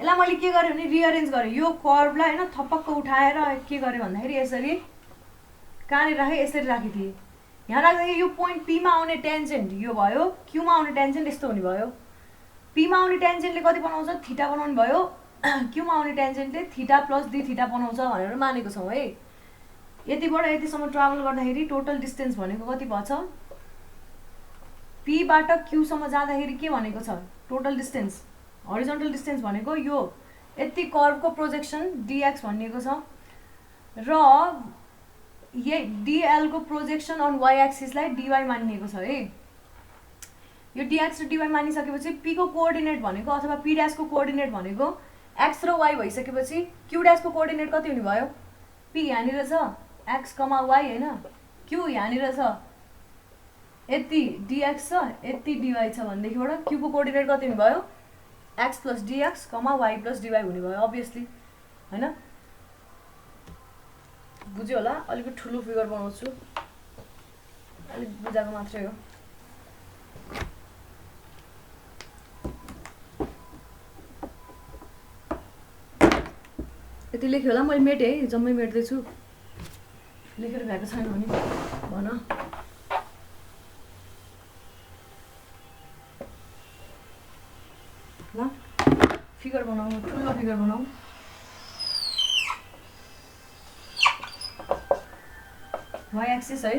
यसलाई मैले के गरेँ भने रिअरेन्ज गरेँ। यो कर्भलाई होइन थपक्क उठाएर के गरेँ भन्दाखेरि यसरी कहाँनिर राखेँ, यसरी राखेको थिएँ। यहाँ राख्दाखेरि यो पोइन्ट पीमा आउने टेन्जेन्ट यो भयो, क्यूमा आउने टेन्जेन्ट यस्तो हुने भयो। पीमा आउने टेन्जेन्टले कति बनाउँछ? थीटा बनाउनु भयो। क्यूमा आउने टेन्जेन्टले थीटा प्लस डी थीटा बनाउँछ भनेर मानेको छौँ है। यतिबाट यतिसम्म ट्राभल गर्दाखेरि टोटल डिस्टेन्स भनेको कति भएछ? पीबाट क्यूसम्म जाँदाखेरि के भनेको छ? टोटल डिस्टेन्स हरिजन्टल डिस्टेन्स भनेको यो यति कर्भको प्रोजेक्सन डिएक्स भनिएको छ र ये डिएलको प्रोजेक्सन अन वाई एक्सिसलाई डिवाई मानिएको छ है। यो डिएक्स र डिवाई मानिसकेपछि पीको कोअर्डिनेट भनेको अथवा पी ड्यासको कोअर्डिनेट भनेको एक्स र वाई भइसकेपछि क्यू ड्यासको कोअर्डिनेट कति हुने भयो? पी यहाँनिर छ एक्स कमा वाई होइन, क्यू यहाँनिर छ यति डिएक्स छ यति डिवाई छ भनेदेखिबाट क्यूको कोअर्डिनेट कति हुने भयो? X plus dx comma Y plus dy हुने भयो अभियसली होइन। बुझ्यो होला? अलिकति ठुलो फिगर बनाउँछु, अलिक बुझाएको मात्रै हो। यति लेख्यो होला? मैले मेटेँ है, जम्मै मेट्दैछु। लेखेर भ्याएको छैन भने भन। ल फिगर बनाऊ, ठुलो फिगर बनाऊ। वाई एक्सिस है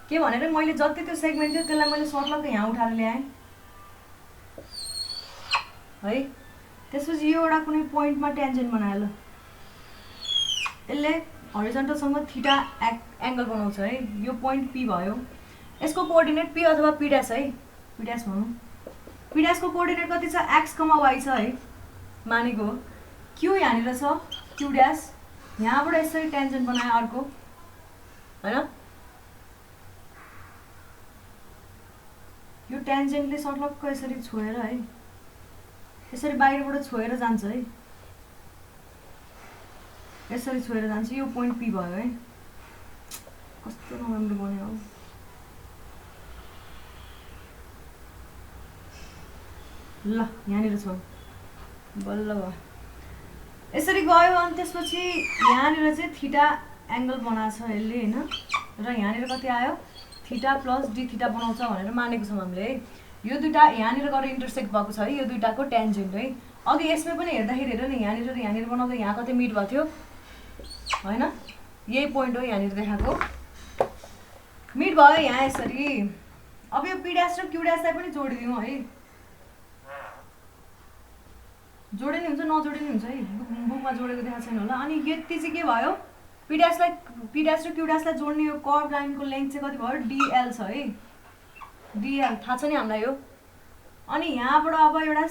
के भनेर मैले जति त्यो सेगमेन्ट थियो त्यसलाई मैले सर्टलक्क यहाँ उठाएर ल्याएँ है। त्यसपछि यो एउटा कुनै पोइन्टमा टेन्जेन्ट बनायो। ल यसले हरिजन्टलसँग थीटा एङ्गल बनाउँछ है। यो पोइन्ट पी भयो, यसको कोअर्डिनेट पी अथवा पी ड्यास है, पी ड्यास भनौँ। पी ड्यासको कोअर्डिनेट कति छ? एक्स कमा वाई छ है मानेको। क्यू यहाँनिर छ क्यू ड्यास, यहाँबाट यसरी टेन्जेन्ट बनायो अर्को होइन। यो टेन्जेन्टले सर्टलक्क यसरी छोएर है, यसरी बाहिरबाट छोएर जान्छ है, यसरी छोएर जान्छ। यो पोइन्ट पी भयो है। कस्तो नराम्रो बन्यो हो। ल यहाँनिर छ बल्ल भयो। यसरी गयो अनि त्यसपछि यहाँनिर चाहिँ थीटा एङ्गल बनाएको छ यसले होइन, र यहाँनिर कति आयो? थीटा प्लस डी थीटा बनाउँछ भनेर मानेको छौँ हामीले है। यो दुइटा यहाँनिर गएर इन्टरसेक्ट भएको छ है, यो दुइटाको टेन्जेन्ट है। अघि यसमै पनि हेर्दाखेरि हेर न, यहाँनिर र यहाँनिर बनाउँदा यहाँ कतै मिट भएको थियो होइन, यही पोइन्ट हो यहाँनिर देखाएको, मिट भयो यहाँ यसरी। अब यो पी ड्यास र क्यू ड्यासलाई पनि जोडिदिउँ है। जोडे नि हुन्छ नजोडे नि हुन्छ है, बुकमा जोडेको देखाएको छैन होला। अनि यति चाहिँ के भयो? पी ड्यास र क्यू ड्यासलाई जोड्ने यो कर्भ लाइनको लेन्थ चाहिँ कति भयो? डिएल छ है, डिएल थाहा छ नि हामीलाई यो। अनि यहाँबाट अब एउटा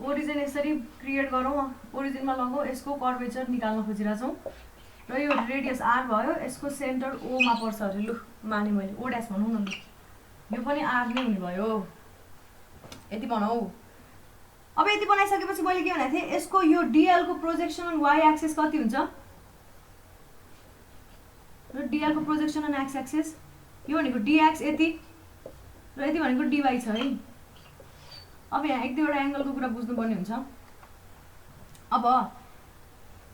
ओरिजिन यसरी क्रिएट गरौँ, ओरिजिनमा लगाऊ, यसको कर्वेचर निकाल्न खोजिरहेछौँ र यो रेडियस आर भयो, यसको सेन्टर ओमा पर्छ अरे। लु माने मैले, ओ ड्यास भनौँ न, यो पनि आर नै हुने भयो। यति बनाऊ। अब यति बनाइसकेपछि मैले के भनेको थिएँ, यसको यो डिएलको प्रोजेक्सन अन वाइ एक्सिस कति हुन्छ र डिएलको प्रोजेक्सन अन एक्स एक्सिस यो भनेको डिएक्स यति र यति भनेको डिवाई छ है। अब यहाँ एक दुईवटा एङ्गलको कुरा बुझ्नुपर्ने हुन्छ। अब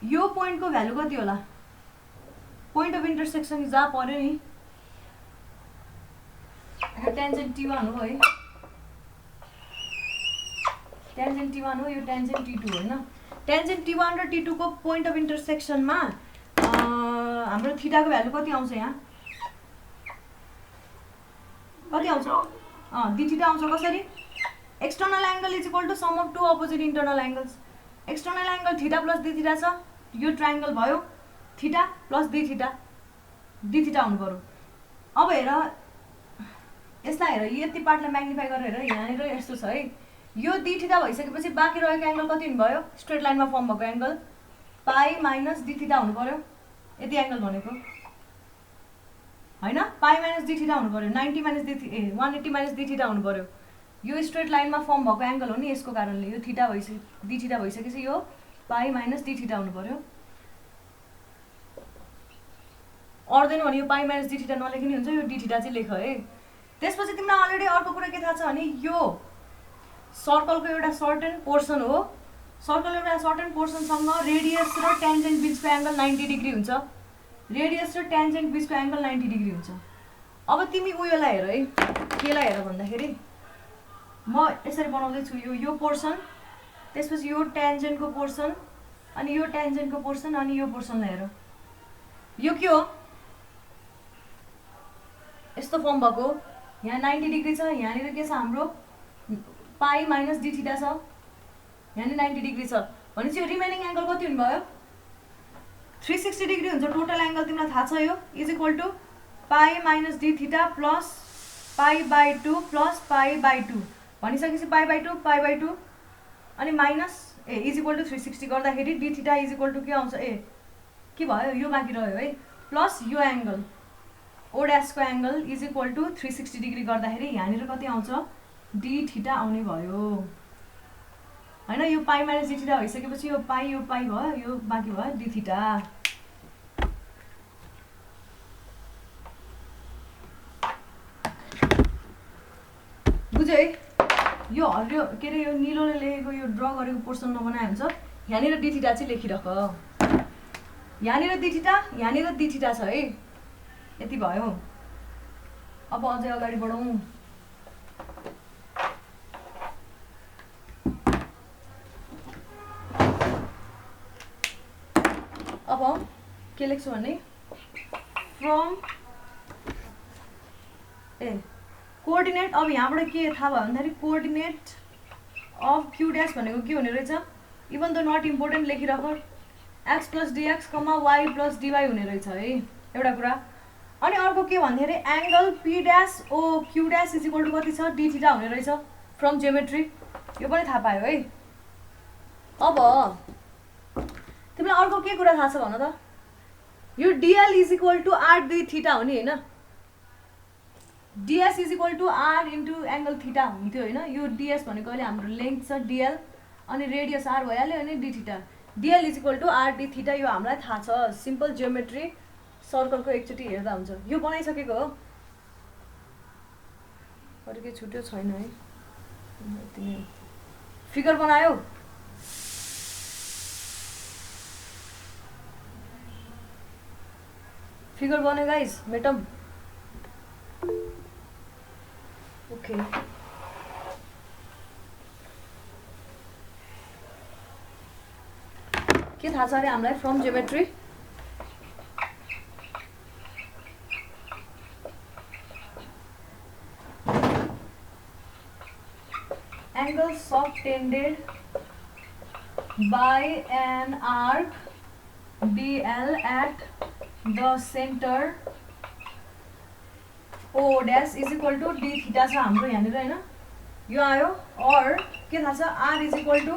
यो पोइन्टको भ्यालु कति होला, पोइन्ट अफ इन्टरसेक्सन जहाँ पर्यो नि, टेन्जेन्ट T1 हो है, टेन्जेन्ट T1 हो, यो टेन्जेन्ट T2 होइन। टेन्जेन्ट T1 र T2 को पोइन्ट अफ इन्टरसेक्सनमा हाम्रो थीटाको भ्यालु कति आउँछ, यहाँ कति आउँछ, डी थीटा आउँछ। कसरी, external angle is equal to sum of two opposite internal angles. External angle theta plus d theta छ, यो ट्रायंगल भयो थीटा प्लस डी थीटा हुनु पर्यो। अब हेर यसलाई, हेर यति पार्टलाई म्याग्निफाई गरेर हेर, यहाँनिर यस्तो छ है, यो डी थीटा भइसकेपछि बाँकी रहेको एंगल कति हुनु भयो, स्ट्रेट लाइनमा फर्म भएको angle pi minus d theta हुनु पर्यो। यति एंगल भनेको हैन, पाई माइनस डी थीटा हुनु पर्यो, 90 minus D 180 minus d theta हुनु पर्यो। यो स्ट्रेट लाइनमा फर्म भएको एंगल हो नि, यसको कारणले यो थीटा डी थीटा भइसकेपछि यो पाई माइनस डी थीटा हुनु पर्यो। अर्दैन भने यो पाई माइनस डी थीटा नलेखिने हुन्छ, यो डी थीटा चाहिँ लेख है। त्यसपछि तिमीलाई अलरेडी अर्को कुरा के थाहा छ भने, यो सर्कलको एउटा सर्टेन पोर्सन हो, सर्कल एउटा सर्टेन पोर्सनसँग रेडियस र टेन्जेन्ट बीचको एंगल 90 डिग्री हुन्छ, रेडियस र टेन्जेन्ट बीचको एंगल 90 डिग्री हुन्छ। अब तिमी उयोलाई हेर है, केलाई हेर भन्दाखेरि म यसरी बनाउँदै छु, यो पोर्सन, त्यसपछि यो टेन्जेन्टको पोर्सन, अनि यो टेन्जेन्टको पोर्सन, अनि यो पोर्सनलाई हेर, यो के हो, यस्तो फर्म भएको, यहाँ 90 डिग्री छ, यहाँनिर के छ हाम्रो पाई माइनस डी थीटा छ, यहाँ 90 डिग्री छ भनेपछि यो रिमेनिङ एंगल कति हुने भयो, 360 डिग्री हुन्छ। टोटल एंगल तिमीलाई थाहा छ, यो is equal to pi minus d theta plus pi by 2 plus pi by 2 भनिसकेपछि पाई बाई 2 अनि माइनस इज इक्वल टू 360 गर्दाखेरि d theta is equal to के आउँछ, के भयो, यो बाँकी रह्यो है, प्लस यो एंगल ओ ड्यासको angle is equal to 360 degree गर्दाखेरि यहाँनिर कति आउँछ, डी थीटा आउने भयो हैन। यो पाई माइनस डी थीटा भइसकेपछि यो पाई भयो, यो बाँकी भयो डी थीटा। बुझ्यो है, यो हरियो के अरे यो निलोले लेखेको यो ड्र गरेको पोर्सन नबनाए हुन्छ, यहाँनिर डी थीटा चाहिँ लेखिराख, यहाँनिर डी थीटा, यहाँनिर डी थीटा छ है। यति भयो। अब अझै अगाडि बढौँ। अब के लेख्छु भने फ्रम कोअर्डिनेट, अब यहाँबाट के थाहा भयो भन्दाखेरि कोअर्डिनेट अफ क्यू ड्यास भनेको के हुने रहेछ, इभन द नट इम्पोर्टेन्ट लेखिराख, X plus dx comma Y plus dy हुने रहेछ है एउटा कुरा। अनि अर्को के भन्दाखेरि angle P dash O Q dash is equal to कति छ, डी थीटा हुने रहेछ फ्रम ज्योमेट्री, यो पनि थाहा पायो है। अब तिमीलाई अर्को के कुरा थाहा छ भन त, यो dl is equal to r d theta हो नि हैन, ds is equal to r into angle theta हुन्थ्यो हैन। यो डिएस भनेको अहिले हाम्रो लेन्थ छ डिएल, अनि रेडियस आर भइहाल्यो, अनि d theta, dl is equal to r d theta, यो हामीलाई थाहा छ, सिम्पल ज्योमेट्री सर्कलको एकचोटि हेर्दा हुन्छ। यो बनाइसकेको हो, अरू केही छुट्यो छैन है। तिमी फिगर बनायो, फिगर बन्यो गाइस, मेटम ओके। के थाहा छ अरे हामीलाई from geometry, angle subtended by an arc DL at the center O dash is equal to d theta छ हाम्रो यहाँनिर हैन, यो आयो और के थाहा छ r is equal to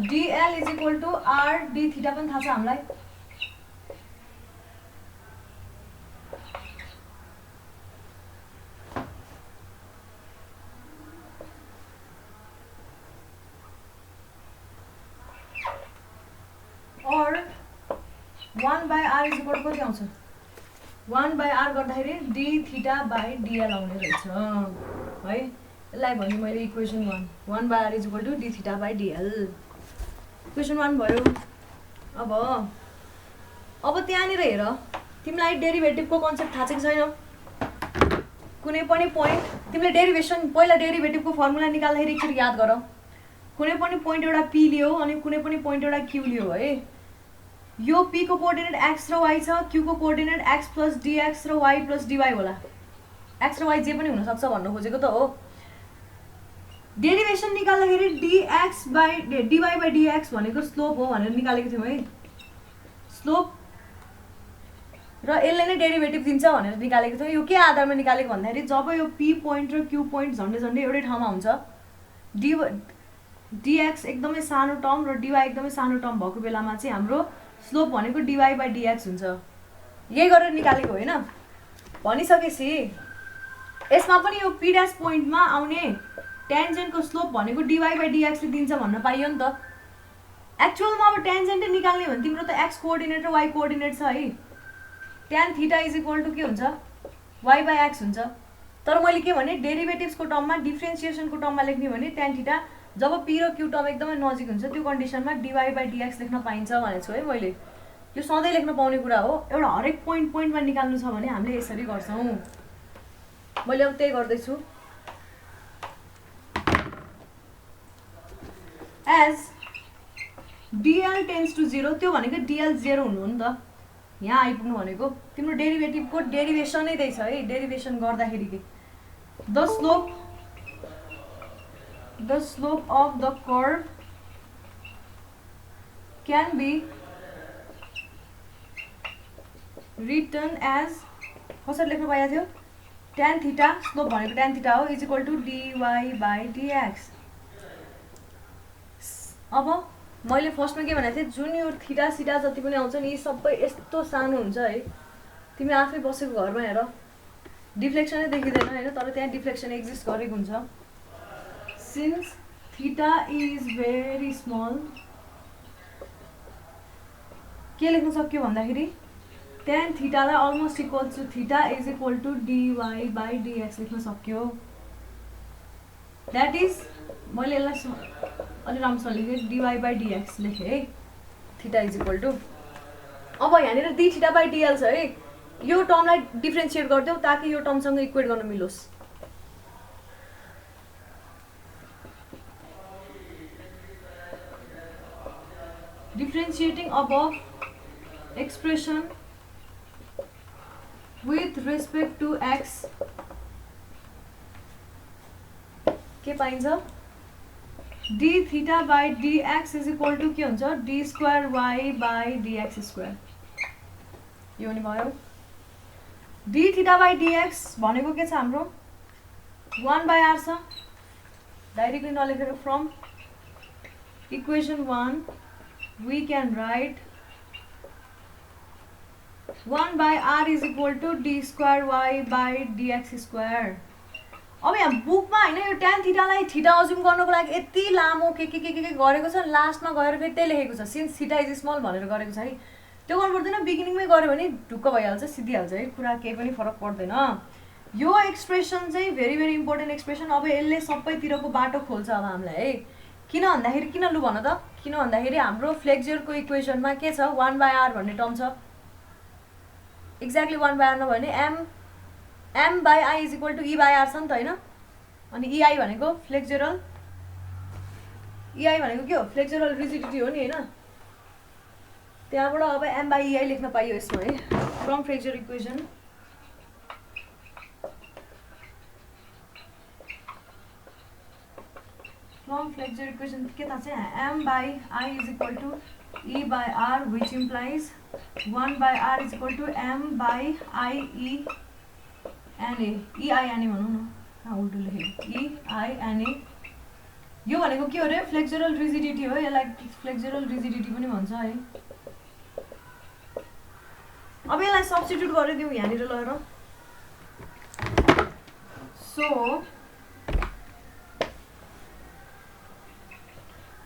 dl is equal to r d theta पनि थाहा छ हामीलाई। और 1/r इज इक्वल टु कति आउँछ 1/r गर्दाखेरि d थीटा बाई dl आउने रहेछ है। यसलाई भने मैले equation 1 1/r is equal to d theta by dl equation 1 भयो। अब त्यहाँनिर हेर तिमीलाई डेरिभेटिभको कन्सेप्ट थाहा छ कि छैन। कुनै पनि पोइन्ट तिमीले डेरिभेसन पहिला डेरिभेटिभको फर्मुला निकाल्दाखेरि एकचोटि याद गर। कुनै पनि पोइन्ट एउटा p लियो अनि कुनै पनि पोइन्ट एउटा q लियो है। यो p को कोअर्डिनेट x र y छ, q को कोअर्डिनेट x प्लस dx र y प्लस dy होला। x र y जे पनि हुन सक्छ भन्न खोजेको त हो। डेरिभेसन निकाल्दाखेरि dx by dy by dx भनेको स्लोप हो भनेर निकालेको थियौ है। स्लोप र यसले नै डेरिभेटिभ दिन्छ भनेर निकालेको थियो। यो के आधारमा निकालेको भन्दाखेरि जब यो p पोइन्ट र q पोइन्ट झन्डै झन्डै एउटै ठाउँमा हुन्छ, dx एकदमै सानो टर्म र dy एकदमै सानो टर्म भएको बेलामा चाहिँ हाम्रो स्लोप भनेको dy बाइ dx हुन्छ। यही गरेर निकालेको होइन। भनिसकेपछि यसमा पनि यो p डैश पोइन्टमा आउने टेन्जेन्टको स्लोप भनेको dy बाइ dx ले दिन्छ भन्न पाइयो नि त। एक्चुअलमा अब टेन्जेन्ट निकाल्ने भने तिम्रो त x कोअर्डिनेट र y कोअर्डिनेट छ है। tan theta is equal to के हुन्छ y बाइ x हुन्छ। तर मैले के भने डेरिभेटिभ्सको टर्ममा डिफरेन्सिएसनको टर्ममा लेख्ने भने tan थीटा जब p र q टर्म एकदमै नजिक हुन्छ त्यो कन्डिसनमा dy बाइ dx लेख्न पाइन्छ भनेको छु है मैले। यो सधैँ लेख्न पाउने कुरा हो। एउटा हरेक पोइन्टमा निकाल्नु छ भने हामीले यसरी गर्छौँ। मैले अब त्यही गर्दैछु। एज dl टेन्स टु 0 त्यो भनेको dl 0 हुनु हो नि त। यहाँ आइपुग्नु भनेको तिम्रो डेरिभेटिभको डेरिभेसनै त्यही छ है। डेरिभेसन गर्दाखेरि के the slope of the curve can be written as कसरी लेख्न पाइएको थियो tan थीटा स्लोप भनेको tan थीटा हो is equal to dy by dx। अब मैले फर्स्टमा के भनेको थिएँ जुन यो थीटा सिटा जति पनि आउँछ नि सबै यस्तो सानो हुन्छ है। तिमी आफै बसेको घरमा हेर डिफ्लेक्सनै देखिँदैन होइन, तर त्यहाँ डिफ्लेक्सन एक्जिस्ट गरेको हुन्छ। Since theta is very small के लेख्न सक्यो भन्दाखेरि tan थीटालाई almost equal to theta is equal to dy by dx लेख्न सक्यो। द्याट इज मैले यसलाई अलि राम्रोसँग लेखेँ dy बाइ dx लेखेँ है। थीटा इज इक्वल टु अब यहाँनिर d थीटा बाइ dl छ है। यो टर्मलाई डिफ्रेन्सिएट गरिदेऊ ताकि यो टर्मसँग इक्वेट गर्न मिलोस्। Differentiating above expression with respect to x के पाइन्छ d theta by dx is equal to के हुन्छ d square y by dx square. यो नि भयो। d थीटा बाइ dx भनेको के छ हाम्रो 1/r छ। डाइरेक्टली नलेखेर from equation 1 we can write 1/r is equal to d square y by dx square. अब यहाँ बुकमा होइन यो tan थीटालाई थीटा अज्युम गर्नको लागि यति लामो के गरेको छ। लास्टमा गएर फेरि त्यही लेखेको छ सिन्स थीटा इज स्मल भनेर गरेको छ है। त्यो गर्नु पर्दैन, बिगिनिङमै गऱ्यो भने ढुक्क भइहाल्छ, सिद्धिहाल्छ है। कुरा केही पनि फरक पर्दैन। यो एक्सप्रेसन चाहिँ भेरी भेरी इम्पोर्टेन्ट एक्सप्रेसन। अब यसले सबैतिरको बाटो खोल्छ अब हामीलाई है। किन भन्दाखेरि किन लु भन त किन भन्दाखेरि हाम्रो फ्लेक्जरको इक्वेसनमा के छ 1/r भन्ने टर्म छ। एक्ज्याक्टली 1/r नभए भने m by i is equal to e by r छ नि त होइन। अनि ei भनेको फ्लेक्जरल ei भनेको के हो फ्लेक्जरल रिजिडिटी हो नि होइन। त्यहाँबाट अब m बाइ ei लेख्न पाइयो यसमा है from flexure equation. From flexure equation के थाहा छ m by i is equal to e by r which implies 1/r is equal to m by i e n a e i n a भनौँ न उल्टो लेखेको EINA यो भनेको के हो रे फ्लेक्सुरल रिजिडिटी हो यसलाई फ्लेक्सुरल रिजिडिटी पनि भन्छ है अब यसलाई सब्स्टिट्युट गरिदिउँ यहाँनिर लगेर सो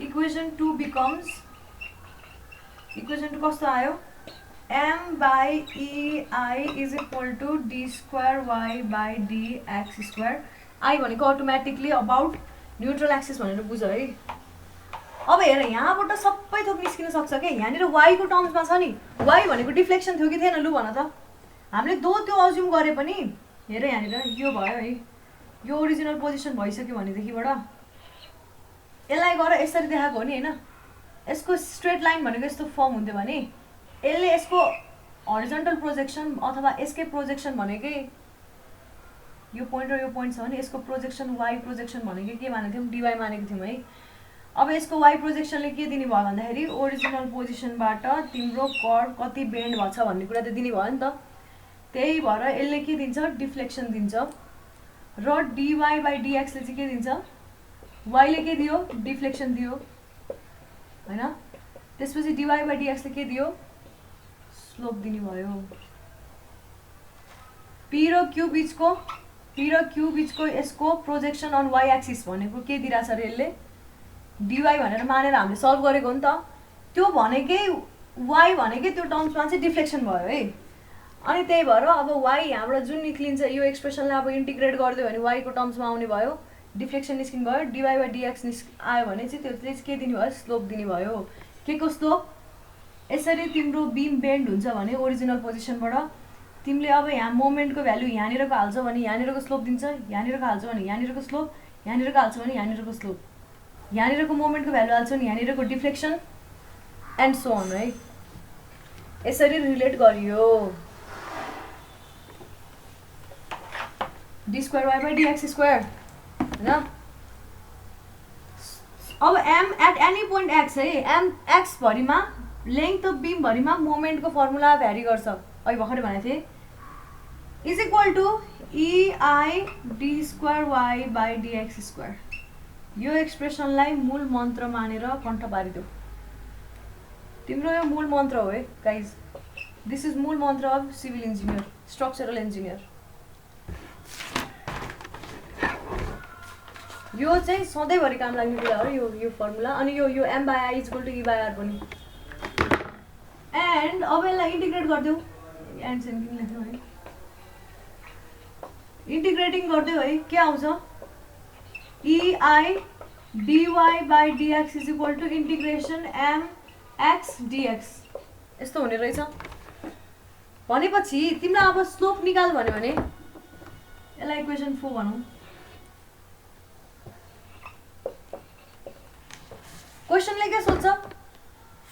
इक्वेसन 2 becomes इक्वेसन 2 कस्तो आयो m/ei is equal to d square y by dx square I भनेको अटोमेटिकली अबाउट न्युट्रल एक्सिस भनेर बुझ है अब हेर यहाँबाट सबै थोक निस्किन सक्छ क्या यहाँनिर y को टर्म्समा छ नि y भनेको डिफ्लेक्सन थियो कि थिएन लु भन त हामीले त्यो अज्युम गरे पनि हेर यहाँनिर यो भयो है यो ओरिजिनल पोजिसन भइसक्यो भनेदेखिबाट यसलाई गर यसरी देखाएको हो नि हैन यसको स्ट्रेट लाइन भनेको यस्तो फर्म हुन्थ्यो भने यसले यसको हरिजन्टल प्रोजेक्सन अथवा यसकै प्रोजेक्सन भनेकै यो पोइन्ट र यो पोइन्ट छ भने यसको प्रोजेक्सन y प्रोजेक्सन भनेको के मानेको थियौँ dy मानेको थियौँ है अब यसको y प्रोजेक्सनले के दिने भयो भन्दाखेरि ओरिजिनल पोजिसनबाट तिम्रो कर्व कति बेन्ड भएको छ भन्ने कुरा त दिने भयो नि त त्यही भएर यसले के दिन्छ डिफ्लेक्सन दिन्छ र dy/dx ले चाहिँ के दिन्छ y ले के दियो डिफ्लेक्सन दियो हैन त्यसपछि dy/dx ले के दियो स्लोप दिने भयो p र q बीचको यसको प्रोजेक्सन अन y एक्सिस भनेको के दिइराछ रे यसले dy भनेर मानेर हामीले सल्भ गरेको हो नि त त्यो भनेकै y भनेकै त्यो टर्म्समा चाहिँ डिफ्लेक्सन भयो है अनि त्यही भएर अब y यहाँबाट जुन निक्लिन्छ यो एक्सप्रेसनलाई अब इन्टिग्रेट गरिदियो भने y को टर्म्समा आउने भयो डिफ्लेक्सन निस्किनु भयो dy/dx आयो भने चाहिँ त्यसले के दिने भयो स्लोप दिने भयो के को स्लोप यसरी तिम्रो बीम बेन्ड हुन्छ भने ओरिजिनल पोजिसनबाट तिमीले अब यहाँ मोमेन्टको भ्यालु यहाँनिरको हाल्छौ भने यहाँनिरको स्लोप दिन्छ यहाँनिरको हाल्छौ भने यहाँनिरको स्लोप यहाँनिरको हाल्छौ भने यहाँनिरको स्लोप यहाँनिरको मोमेन्टको भ्यालु हाल्छौ भने यहाँनिरको डिफ्लेक्सन एन्ड सो अन है यसरी रिलेट गरियो d square y by dx square हैन अब m at any point x है m x भरिमा लेंथ अफ बीम भरिमा मोमेन्टको फर्मुला भ्यारी गर्छ अहिले भर्खरै भनेको थिएँ is equal to ei d square y by dx square यो एक्सप्रेसनलाई मूल मन्त्र मानेर कण्ठ पारिदेऊ तिम्रो यो मूल मन्त्र हो है गाइज दिस इज मूल मन्त्र of civil engineer structural engineer यो चाहिँ सधैँभरि काम लाग्ने कुरा हो यो फर्मुला अनि यो m/i = e/r पनि एन्ड अब यसलाई इन्टिग्रेट गरिदेऊ एन्ड सेन किन लेख्नु है इन्टिग्रेटिङ गरिदेऊ है के आउँछ ei dy/dx = integration mx dx यस्तो हुने रहेछ भनेपछि तिमीलाई अब स्लोप निकाल भन्यो भने यसलाई इक्वेसन 4 भनौँ क्वेशनले के सोध्छ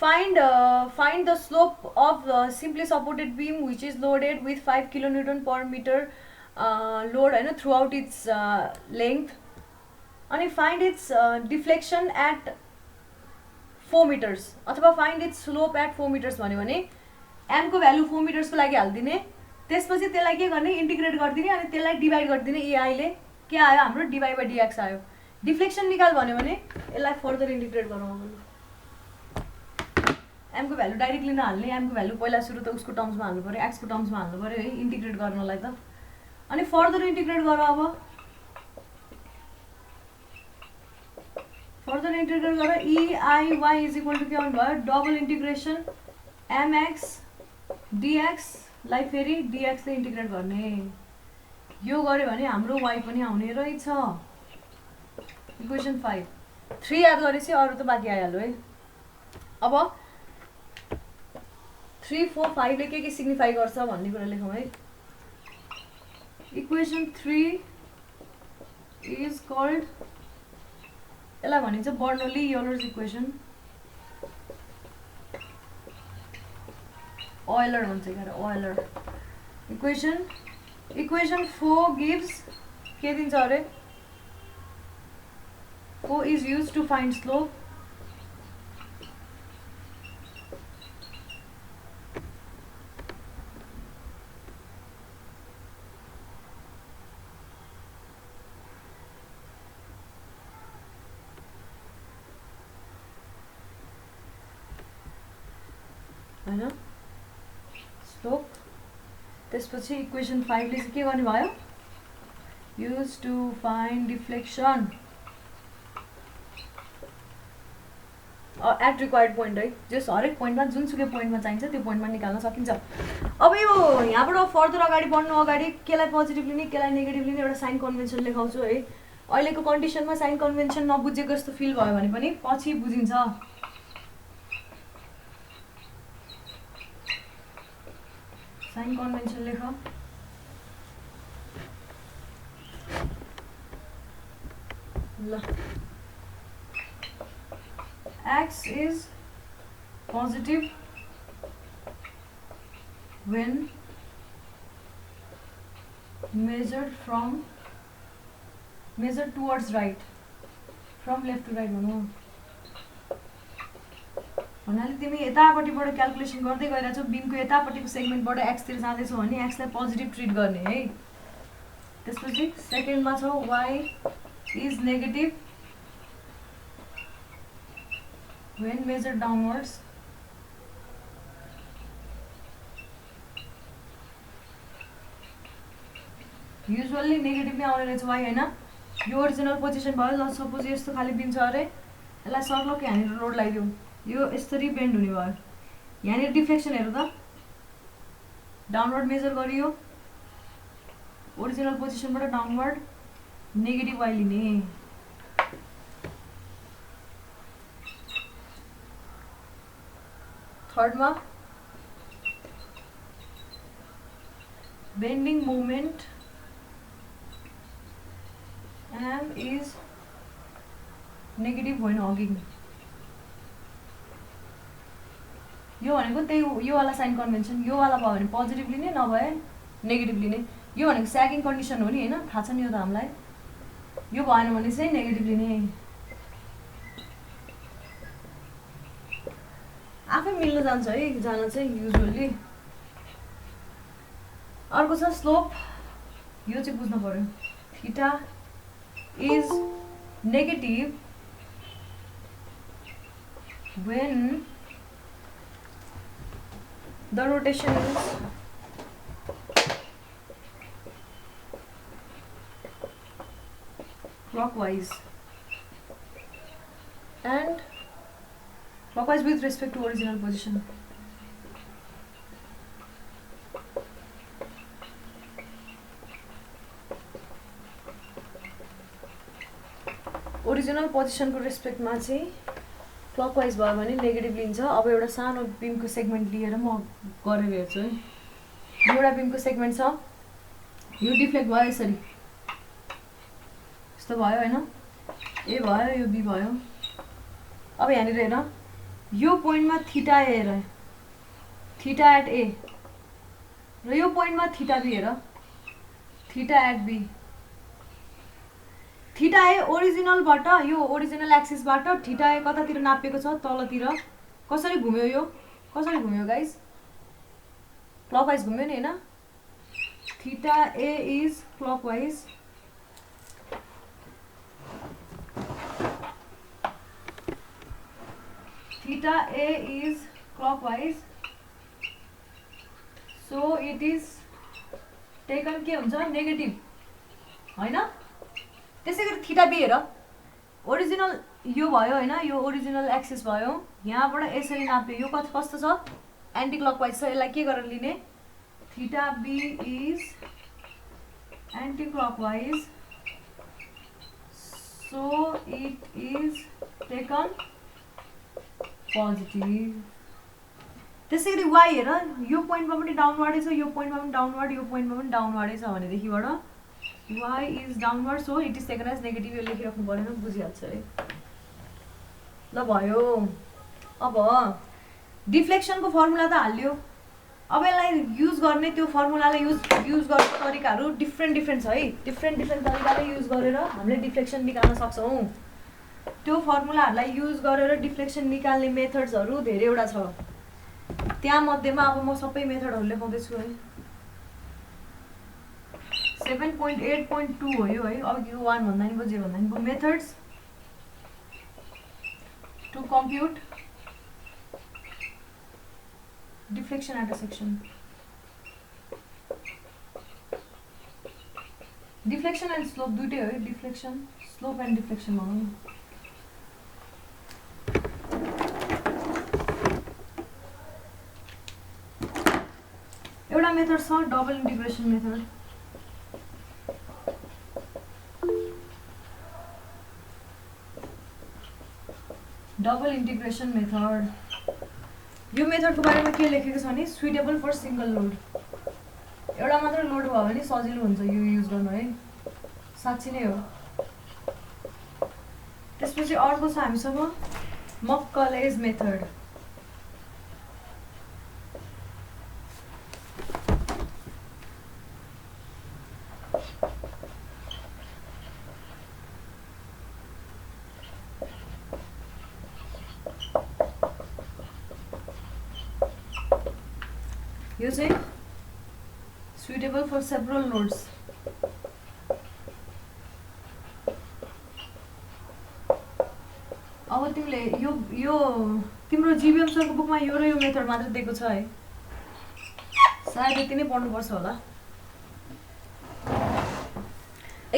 find the slope of simply supported beam which is loaded with 5 kilonewton per meter load हैन throughout its length अनि find its deflection at 4 meters अथवा find its slope at 4 meters भन्यो भने m को भ्यालु 4 meters को लागि हाल्दिने त्यसपछि त्यसलाई के गर्ने इन्टिग्रेट गरिदिने अनि त्यसलाई डिवाइड गरिदिने ei ले के आयो हाम्रो dy/dx आयो डिफ्लेक्सन निकाल भन्यो भने यसलाई फर्दर इन्टिग्रेट गरौँ m को भ्यालु डाइरेक्टली नहाल्ने m को भ्यालु पहिला सुरु त उसको टर्म्समा हाल्नु पर्यो x को टर्म्समा हाल्नु पर्यो है इन्टिग्रेट गर्नलाई त अनि फर्दर इन्टिग्रेट गर अब फर्दर इन्टिग्रेट गर ei y = के आउनु भयो डबल इन्टिग्रेसन mx dx लाई फेरि dx ले इन्टिग्रेट गर्ने यो गर्यो भने हाम्रो y पनि आउने रहेछ इक्वेसन 5 3 याद गरेपछि अरु त बाँकी आइहाल्यो है अब 3 4 5 ले के सिग्निफाई गर्छ भन्ने कुरा लेखौँ है इक्वेसन 3 इज कल्ड यसलाई भनिन्छ बर्नौली युलर्स इक्वेसन ऑयलर भन्छ के ऑयलर इक्वेसन 4 गिव्स के दिन्छ अरे O is used to find slope हैन स्लोप त्यसपछि इक्वेसन 5 ले चाहिँ के गर्ने भयो use to find deflection at required point है जस हरेक पोइन्टमा जुनसुकै पोइन्टमा चाहिन्छ त्यो पोइन्टमा निकाल्न सकिन्छ अब यो यहाँबाट फर्दर अगाडि बढ्नु अगाडि केलाई पोजिटिभ लिने केलाई नेगेटिभ लिने एउटा साइन कन्भेन्सन लेखाउँछु है अहिलेको कन्डिसनमा साइन कन्भेन्सन नबुझेको जस्तो फिल भयो भने पनि पछि बुझिन्छ साइन कन्भेन्सन लेख ल x is positive when measured towards right from left to right भनौँ भन्नाले तिमी यतापट्टिबाट क्याल्कुलेसन गर्दै गइरहेछौ बीमको यतापट्टिको सेगमेन्टबाट x तिर जाँदैछौ भने x लाई पोजिटिभ ट्रिट गर्ने है त्यसपछि सेकेन्डमा छ y is negative when measured downwards usually negative नै आउने रहेछ y हैन यो ओरिजिनल पोजिसन भयो ल सपोज यस्तो खाली बीम छ अरे यसलाई सर्लकै हानेर लोड लगाइदियो यो यसरी बेन्ड हुने भयो यहाँनिर डिफ्लेक्सन हेरौ त डाउनवर्ड मेजर गरियो ओरिजिनल पोजिसनबाट डाउनवर्ड नेगेटिभ y लिने थर्डमा bending moment m is negative when hugging यो भनेको त्यही यो वाला साइन कन्भेन्सन यो वाला भयो भने पोजिटिभ लिने नभए नेगेटिभ लिने यो भनेको स्यागिङ कन्डिसन हो नि हैन थाहा छ नि यो त हामीलाई यो भएन भने चाहिँ नेगेटिभ लिने आफै मिल्न जान्छ है जान चाहिँ युजुअली अर्को छ स्लोप यो चाहिँ बुझ्नु पर्यो theta is negative when the rotation is clockwise and clockwise with respect to original position. Original पोजिसनको रेस्पेक्टमा चाहिँ क्लकवाइज भयो भने नेगेटिभ लिन्छ अब एउटा सानो बीमको सेगमेन्ट लिएर म गरेर हेर्छु है यो एउटा बीमको सेगमेन्ट छ यो डिफ्लेक्ट भयो यसरी यस्तो भयो हैन ए भयो यो बी भयो अब यहाँनिर हेर यो पोइन्टमा थीटा ए हेर थीटा एट ए र यो पोइन्टमा थीटा बी हेर थीटा एट बी थीटा ए ओरिजिनलबाट यो ओरिजिनल एक्सिसबाट थीटा ए कतातिर नापेको छ तलतिर कसरी घुम्यो यो कसरी घुम्यो गाइस क्लकवाइज घुम्यो नि हैन theta A is clockwise theta a is clockwise so it is taken के हुन्छ नेगेटिभ हैन त्यसैगरी थीटा बी हेर ओरिजिनल यो भयो हैन यो ओरिजिनल एक्सिस भयो यहाँबाट यसरी नाप्यो यो कस्तो छ एन्टी क्लकवाइज छ यसलाई के गरेर लिने theta B is anti clockwise so it is taken positive त्यसैगरी y हेर यो पोइन्टमा पनि डाउनवर्डै छ यो पोइन्टमा पनि डाउनवर्ड यो पोइन्टमा पनि डाउनवर्डै छ भनेदेखिबाट y is downward so it is taken as negative यो लेखिराख्नु परेन बुझिहाल्छ है ल भयो अब डिफ्लेक्सनको फर्मुला त हाल्यो अब यसलाई युज गर्ने त्यो फर्मुलालाई युज गर्ने तरिकाहरू डिफ्रेन्ट छ है डिफ्रेन्ट तरिकाले युज गरेर हामीले डिफ्लेक्सन निकाल्न सक्छौँ त्यो फर्मुलाहरूलाई युज गरेर डिफ्लेक्सन निकाल्ने मेथड्सहरू धेरैवटा छ त्यहाँ मध्येमा अब म सबै मेथडहरू लेखाउँदैछु है 7.8.2 हो यो है अब यो 1 भन्दा नि 0 भन्दा नि methods to compute deflection at a section deflection and slope दुइटै हो है डिफ्लेक्सन स्लोप एन्ड डिफ्लेक्सन भनौँ न एउटा मेथड छ double integration method double integration method यो मेथडको बारेमा के लेखेको छ भने सुइटेबल फर सिंगल लोड एउटा मात्र लोड भयो भने सजिलो हुन्छ यो युज गर्नु है साँच्चै नै हो त्यसपछि अर्को छ हामीसँग मक्कलेज मेथड यो चाहिँ suitable for several loads अब तिमीले यो तिम्रो जीबीएम सरको बुकमा यो र यो मेथड मात्र दिएको छ है सायद यति नै पढ्नुपर्छ होला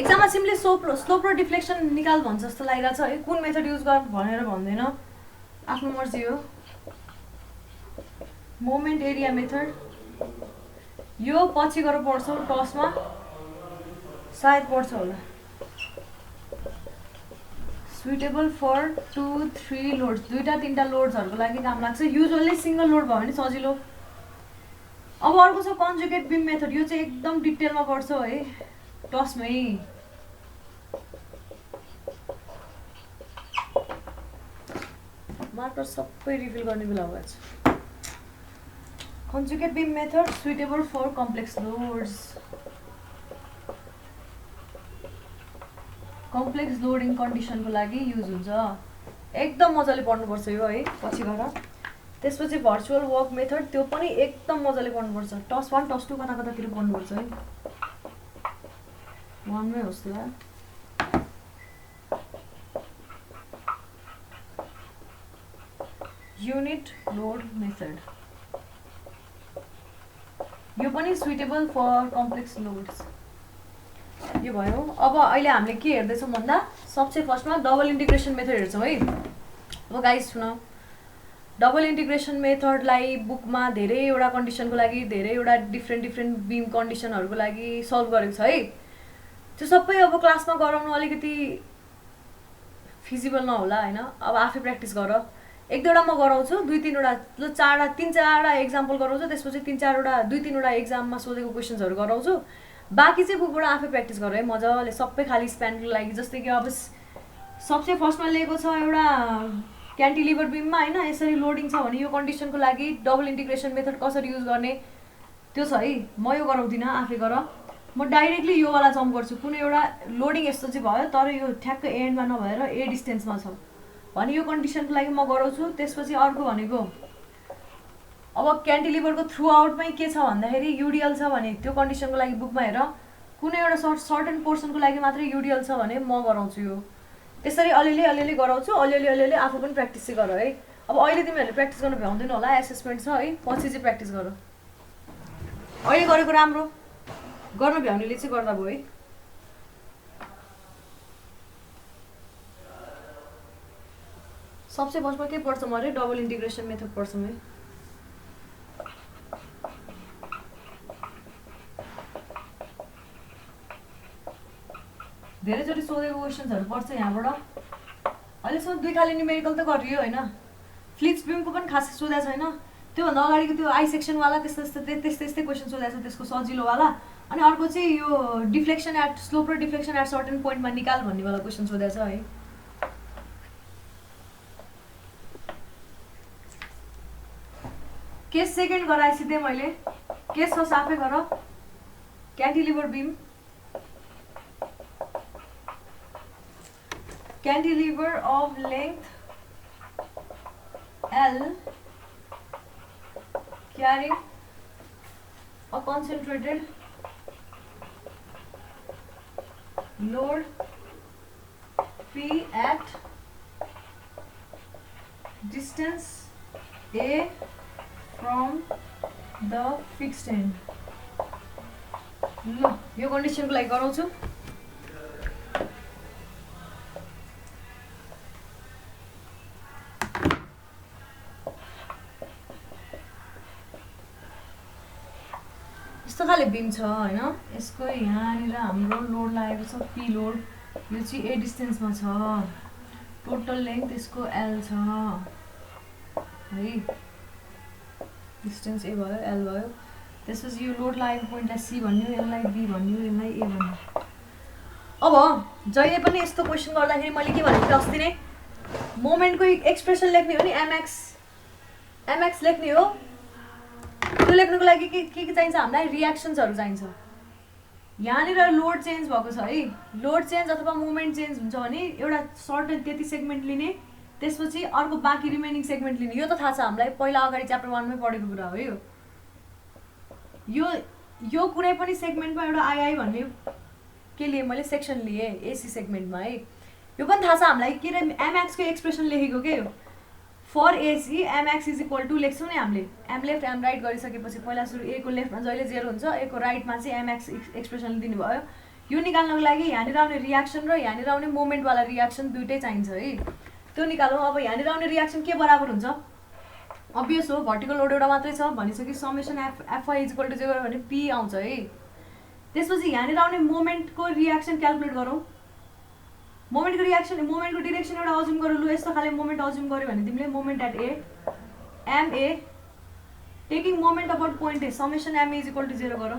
एक्जाममा सिम्पली स्लोप र डिफ्लेक्सन निकाल भन्छ जस्तो लागिरहेछ है कुन मेथड युज गर भनेर भन्दैन आफ्नो मर्जी हो मोमेन्ट एरिया मेथड यो पछि गएर पढ्छौ टसमा सायद पढ्छ होला सुइटेबल फर 2-3 लोड्स 2-3 लोड्सहरुको लागि काम लाग्छ युजुअली सिंगल लोड भयो भने सजिलो अब अर्को छ कन्जुगेट बीम मेथड यो चाहिँ एकदम डिटेलमा पढ्छौ है टसमै मार्कर सबै रिफिल गर्ने बेला भएछ Conjugate beam method suitable for complex loads. Complex loading condition को लागि युज हुन्छ एकदम मजाले पढ्नुपर्छ यो है पछि गएर त्यसपछि भर्चुअल वर्क मेथड त्यो पनि एकदम मजाले पढ्नुपर्छ टस 1 टस 2 कता कतातिर पढ्नुपर्छ है 1 मै होस् ल युनिट लोड मेथड यो पनि सुइटेबल फर कम्प्लेक्स लोड्स यो भयो अब अहिले हामीले के हेर्दै छौं भन्दा सबसे फर्स्टमा डबल इन्टिग्रेसन मेथड हेर्छौं है अब गाइस सुन डबल इन्टिग्रेसन मेथडलाई बुकमा धेरै एउटा कन्डिसनको लागि धेरै एउटा डिफरेन्ट बीम कन्डिसनहरुको लागि सल्भ गरेको छ है त्यो सबै अब क्लासमा गराउनु अलिकति फिजिबल नहोला हैन अब आफै प्र्याक्टिस गर एक दुईवटा म गराउँछु दुई तीनवटा ल चारवटा तीन चारवटा एक्जाम्पल गराउँछु त्यसपछि तीन चारवटा दुई तीनवटा एक्जाममा सोधेको क्वेशन्सहरु गराउँछु बाकी चाहिँ बुकबाट आफै प्र्याक्टिस गर है मजाले सबै खाली स्प्यानको लागि जस्तै कि अब सबसे फर्स्टमा लिएको छ एउटा क्यान्टिलिभर बीममा हैन यसरी लोडिङ छ भने यो कन्डिसनको लागि डबल इन्टिग्रेसन मेथड कसरी युज गर्ने त्यो छ है म यो गराउँदिन आफै गर म डाइरेक्टली यो वाला जम्प गर्छु कुनै एउटा लोडिङ यस्तो चाहिँ भयो तर यो ठ्याक्क एन्डमा नभएर ए डिस्टेन्समा छ भने यो कन्डिसनको लागि म गराउँछु त्यसपछि अर्को भनेको अब क्यान्टिलिभरको थ्रु आउटमै के छ भन्दाखेरि युडिएल छ भने त्यो कन्डिसनको लागि बुकमा हेर कुनै एउटा सर्टेन पोर्सनको लागि मात्रै युडिएल छ भने म गराउँछु यो त्यसरी अलिअलि गराउँछु अलिअलि आफू पनि प्र्याक्टिस चाहिँ गर है अब अहिले तिमीहरूले प्र्याक्टिस गर्न भ्याउँदैन होला एसेसमेन्ट छ है पछि चाहिँ प्र्याक्टिस गर अहिले गरेको राम्रो गर्न भ्याउनेले चाहिँ गर्दा भयो है सबसे फर्स्टमा के पढ्छौं अरे डबल इन्टिग्रेसन मेथड पढ्छौं है धेरैचोटि सोधेको क्वेशन्सहरु पढ्छ यहाँबाट अहिलेसम्म दुई खाले न्युमेरिकल त गरियो हैन फ्लिक्स बीमको पनि खासै सोधेको छैन त्यो भन्दा अगाडिको त्यो आई सेक्सन वाला त्यस्तै क्वेशन सोधेको छ त्यसको सजिलो वाला अनि अर्को चाहिँ यो डिफ्लेक्सन एट स्लोप र डिफ्लेक्सन एट सर्टेन पोइन्टमा निकाल भन्ने वाला क्वेशन सोधेको छ है केस सेकेन्ड गराए सिधै मैले केस छ साफै गर cantilever beam cantilever of length L carrying a concentrated load P at distance A from the fixed and. ल यो कन्डिसनको लागि गराउँछु। यस्तो खाले बिम छ हैन, यसको यहाँनिर हाम्रो लोड लागेको छ पी लोड, यो चाहिँ ए डिस्टेन्समा छ, टोटल लेन्थ यसको एल छ है, डिस्टेन्स ए भयो एल भयो। त्यसपछि यो लोड लागेको पोइन्टलाई सी भन्यो, यसलाई बी भन्यो, यसलाई ए भन्यो। अब जहिले पनि यस्तो क्वेसन गर्दाखेरि मैले के भनेको थिएँ अस्ति नै, मोमेन्टको एक्सप्रेसन लेख्ने हो नि एमएक्स लेख्ने हो। त्यो लेख्नुको लागि के चाहिन्छ हामीलाई, रियाक्सन्सहरू चाहिन्छ। यहाँनिर लोड चेन्ज भएको छ है, लोड चेन्ज अथवा मुभमेन्ट चेन्ज हुन्छ भने एउटा सर्टेन त्यति सेगमेन्ट लिने, त्यसपछि अर्को बाँकी रिमेनिङ सेगमेन्ट लिने। यो त थाहा छ हामीलाई, पहिला अगाडि च्याप्टर 1 मै पढेको कुरा हो यो कुनै पनि सेगमेन्टमा एउटा आइआई भन्ने के लिए मैले सेक्सन लिएँ एसी सेगमेन्टमा है। यो पनि थाहा छ हामीलाई के रे, एमएक्सको एक्सप्रेसन लेखेको के हो, for AC Mx is equal to लेख्छौँ नि हामीले, एम लेफ्ट एम राइट गरिसकेपछि पहिला सुरु ए को लेफ्टमा जहिले 0 हुन्छ, ए को राइटमा चाहिँ एमएक्स एक्सप्रेसन दिनुभयो। यो निकाल्नको लागि यहाँनिर आउने रियाक्सन र यहाँनिर आउने मोमेन्टवाला रियाक्सन दुइटै चाहिन्छ है, त्यो निकालौँ। अब यहाँनिर आउने रियाक्सन के बराबर हुन्छ, अभियस हो, भर्टिकल लोड एउटा मात्रै छ भनिसक्यो, summation FI is equal to 0 भने पी आउँछ है। त्यसपछि यहाँनिर आउने मोमेन्टको रियाक्सन क्यालकुलेट गरौँ। मोमेन्टको रियाक्सन, मोमेन्टको डिरेक्सन एउटा अज्युम गरौँ। लु यस्तो खाले मोमेन्ट अज्युम गर्यो भने तिमीले moment at A MA taking moment about point A summation MA is equal to 0 गर।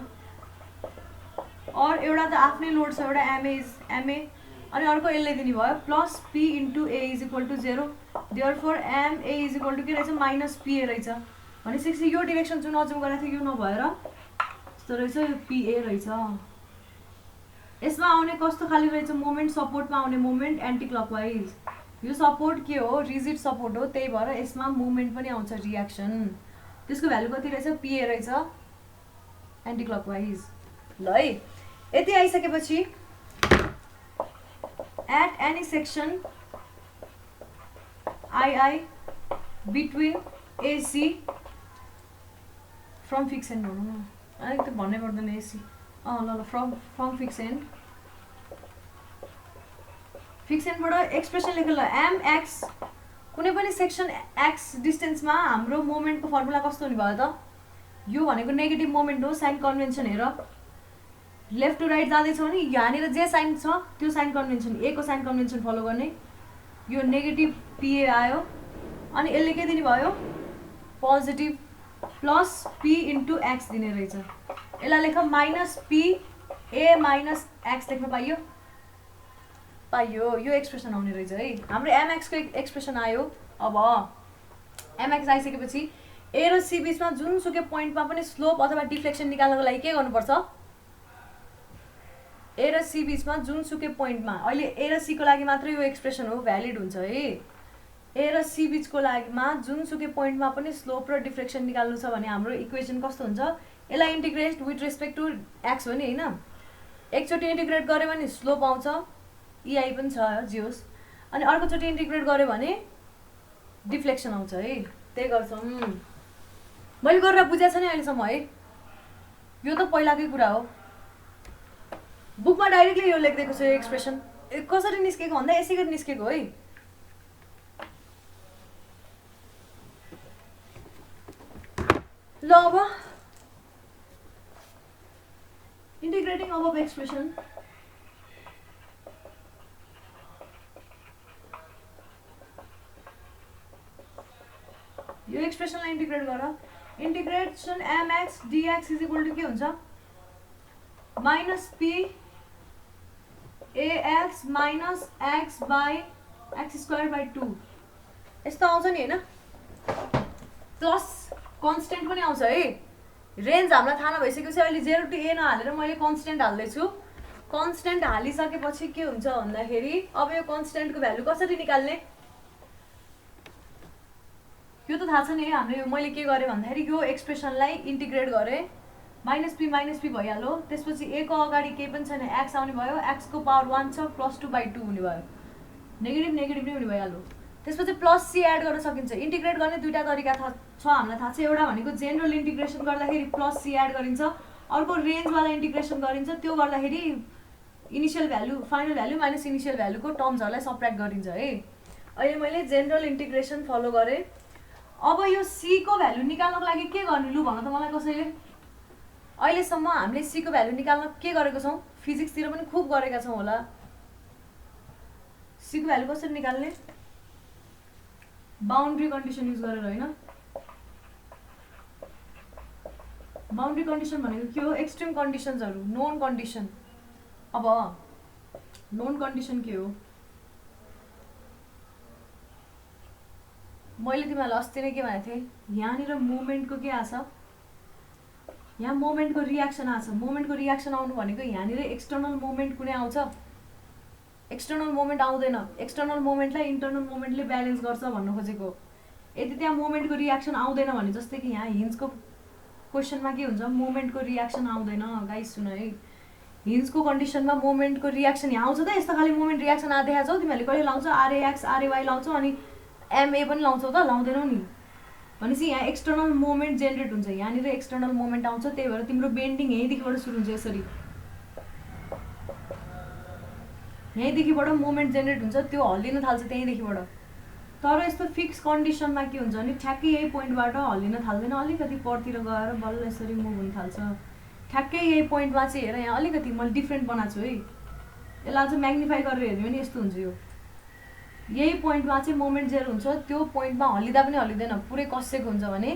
और एउटा त आफ्नै लोड छ, एउटा एमए इज एमए अनि अर्को यसले दिने भयो plus P into A is equal to 0, therefore MA is equal to के रहेछ माइनस पिए रहेछ। भनेपछि यो डिरेक्सन जुन अज्युम गरेको थियो यो नभएर यस्तो रहेछ, यो पिए रहेछ। यसमा आउने कस्तो खाले रहेछ मोमेन्ट, सपोर्टमा आउने मोमेन्ट एन्टी क्लकवाइज। यो सपोर्ट के हो, रिजिड सपोर्ट हो, त्यही भएर यसमा मोमेन्ट पनि आउँछ रियाक्सन। त्यसको भ्यालु कति रहेछ, पिए रहेछ एन्टी क्लकवाइज। ल है, यति आइसकेपछि at any section I between AC from fix end भनौँ न, अलिक त भन्नै पर्दैन एसी, ल फ्रम फिक्स एन्डबाट एक्सप्रेसन लेखेर एमएक्स कुनै पनि सेक्सन एक्स डिस्टेन्समा हाम्रो मोमेन्टको फर्मुला कस्तो हुने भयो त, यो भनेको नेगेटिभ मोमेन्ट हो। साइन कन्भेन्सन हेर, लेफ्ट टु राइट जाँदैछौँ नि, यहाँनिर जे साइन छ त्यो साइन कन्भेन्सन, ए को साइन कन्भेन्सन फलो गर्ने। यो नेगेटिभ पिए आयो अनि यसले के दिने भयो, positive plus P into x दिने रहेछ। यसलाई लेख माइनस पी ए माइनस एक्स लेख्न पाइयो, यो एक्सप्रेसन आउने रहेछ है। हाम्रो एमएक्सको एक्सप्रेसन आयो। अब एमएक्स आइसकेपछि ए र सी बिचमा जुनसुकै पोइन्टमा पनि स्लोप अथवा डिफ्लेक्सन निकाल्नको लागि के गर्नुपर्छ, ए र सी बिचमा जुनसुकै पोइन्टमा, अहिले ए र सी को लागि मात्रै यो एक्सप्रेसन हो, भ्यालिड हुन्छ है। ए र सी बिचको लागिमा जुनसुकै पोइन्टमा पनि स्लोप र डिफ्लेक्सन निकाल्नु छ भने हाम्रो इक्वेसन कस्तो हुन्छ, यसलाई integrate with respect to x हो नि होइन, एकचोटि इन्टिग्रेट गऱ्यो भने स्लोप आउँछ, इआई पनि छ जे होस्, अनि अर्कोचोटि इन्टिग्रेट गऱ्यो भने डिफ्लेक्सन आउँछ है। त्यही गर्छौँ, मैले गरेर बुझेको छ नि अहिलेसम्म है, यो त पहिलाकै कुरा हो। बुकमा डाइरेक्टली यो लेखिदिएको छ, यो एक्सप्रेसन कसरी निस्केको भन्दा यसै गरी निस्केको है। ल अब integrating above expression, यो एक्सप्रेसनलाई इन्टिग्रेट गर, integration mx dx is equal to के हुन्छ minus P ax minus x by x square by 2 यस्तो आउँछ नि हैन, प्लस कन्स्टेन्ट पनि आउँछ है। रेन्ज हामीलाई थाहा नभइसकेपछि अहिले 0 to a नहालेर मैले कन्स्टेन्ट हाल्दैछु। कन्स्टेन्ट हालिसकेपछि के हुन्छ भन्दाखेरि अब यो कन्स्टेन्टको भ्यालु कसरी निकाल्ने यो त थाहा छ नि। हामीले मैले के गरेँ भन्दाखेरि यो एक्सप्रेसनलाई इन्टिग्रेट गरेँ, माइनस पी भइहाल्यो। त्यसपछि a को अगाडि केही पनि छैन, x आउने भयो, x को पावर 1 छ, प्लस 2/2 हुने भयो, नेगेटिभ नेगेटिभ नै हुने भइहाल्यो। त्यसपछि प्लस सी एड गर्न सकिन्छ। इन्टिग्रेट गर्ने दुईवटा तरिका छ हामीलाई थाहा छ। एउटा भनेको जेनरल इन्टिग्रेसन गर्दाखेरि प्लस सी एड गरिन्छ, अर्को रेन्जवाला इन्टिग्रेसन गरिन्छ। त्यो गर्दाखेरि initial value final value minus initial भ्यालुको टर्म्सहरूलाई सब्ट्र्याक्ट गरिन्छ है। अहिले मैले जेनरल इन्टिग्रेसन फलो गरेँ। अब यो सी को भ्यालु निकाल्नको लागि के गर्ने लु भन त मलाई कसैले। अहिलेसम्म हामीले सी को भ्यालु निकाल्न के गरेको छौँ, फिजिक्सतिर पनि खुब गरेका छौँ होला। सी को भ्यालु कसरी निकाल्ने, बाउन्ड्री कन्डिसन युज गरेर होइन। बाउन्ड्री कन्डिसन भनेको के हो, एक्सट्रिम कन्डिसन्सहरू, नोन कन्डिसन। अब नोन कन्डिसन के हो, मैले तिमीहरूलाई अस्ति नै के भनेको थिएँ, यहाँनिर मोमेन्टको के आछ, यहाँ मोमेन्टको रियाक्सन आछ। मोमेन्टको रियाक्सन आउनु भनेको यहाँनिर एक्सटर्नल मोमेन्ट कुनै आउँछ, एक्सटर्नल मोमेन्ट आउँदैन। एक्सटर्नल मोमेन्टलाई इन्टर्नल मोमेन्टले ब्यालेन्स गर्छ भन्नु खोजेको। यदि त्यहाँ मोमेन्टको रियाक्सन आउँदैन भने, जस्तै कि यहाँ हिन्जको क्वेसनमा के हुन्छ, मोमेन्टको रियाक्सन आउँदैन। गाइस सुन है, हिन्जको कन्डिसनमा मोमेन्टको रियाक्सन यहाँ आउँछ त, यस्तो खाले मोमेन्ट रियाक्सन आएको छौ तिमीहरूले कहिले लाउँछ, आरएएक्स आरएवाई लाउँछौ अनि एमए पनि लाउँछौ त, लाउँदैनौ नि। भनेपछि यहाँ एक्सटर्नल मोमेन्ट जेनेरेट हुन्छ, यहाँनिर एक्सटर्नल मोमेन्ट आउँछ। त्यही भएर तिम्रो बेन्डिङ यहीँदेखिबाट सुरु हुन्छ, यसरी यहीँदेखिबाट मोमेन्ट जेनेरेट हुन्छ, त्यो हल्लिन थाल्छ त्यहीँदेखिबाट। तर यस्तो फिक्स कन्डिसनमा के हुन्छ भने ठ्याक्कै यही पोइन्टबाट हल्लिन थाल्दैन, अलिकति परतिर गएर बल्ल यसरी मुभ हुन थाल्छ। ठ्याक्कै यही पोइन्टमा चाहिँ हेर, यहाँ अलिकति मैले डिफ्रेन्ट बनाएको छु है, यसलाई चाहिँ म्याग्निफाई गरेर हेर्यो भने यस्तो हुन्छ। यो यही पोइन्टमा चाहिँ मोमेन्ट जेरो हुन्छ, त्यो पोइन्टमा हल्लिँदा पनि हल्लिँदैन, पुरै कसेको हुन्छ भने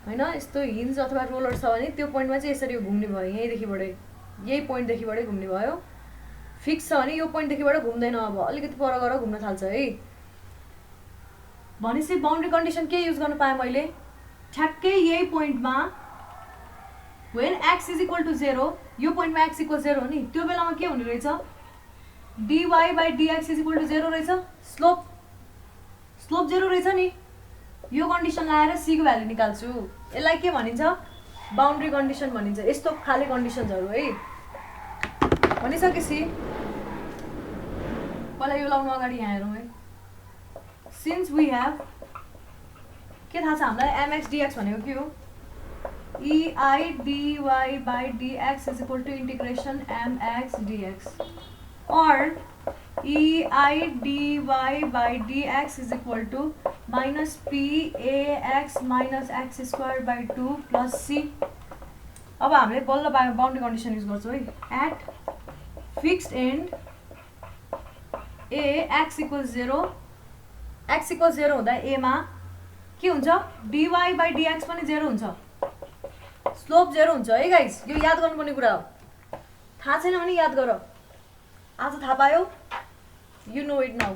होइन। यस्तो हिन्ज अथवा रोलर छ भने त्यो पोइन्टमा चाहिँ यसरी घुम्ने भयो, यहीँदेखिबाटै यही पोइन्टदेखिबाटै घुम्ने भयो। फिक्स छ भने यो पोइन्टदेखिबाट घुम्दैन, अब अलिकति पर गएर घुम्न थाल्छ है। भनेपछि बाउन्ड्री कन्डिसन के युज गर्न पाएँ मैले, ठ्याक्कै यही पोइन्टमा when x is equal to 0, यो पोइन्टमा एक्स इक्वल 0 हो नि, त्यो बेलामा के हुने रहेछ, dy by dx is equal to 0 रहेछ। स्लोप 0 रहेछ नि। यो कन्डिसन लगाएर सी को भ्यालु निकाल्छु। यसलाई के भनिन्छ, बाउन्ड्री कन्डिसन भनिन्छ। यस्तो खाले कन्डिसन्सहरू है। भनिसकेपछि पहिला यो लाउनु अगाडि यहाँ हेरौँ है। सिन्स वी हेभ के थाहा छ हामीलाई, एमएक्स डिएक्स भनेको के हो, ei dy by dx is equal to integration mx dx, or ei dy by dx is equal to minus p ax minus x square by 2 plus c। अब हामीले बल्ल बाउन्ड्री कन्डिसन युज गर्छौँ है। At fixed end A x equal 0, x equal 0 हुँदा एमा के हुन्छ, dy by dx पनि 0 हुन्छ, स्लोप 0 हुन्छ है गाइस। यो याद गर्नुपर्ने कुरा हो, थाहा छैन भने याद गर, आज थाहा पायो, you know it now.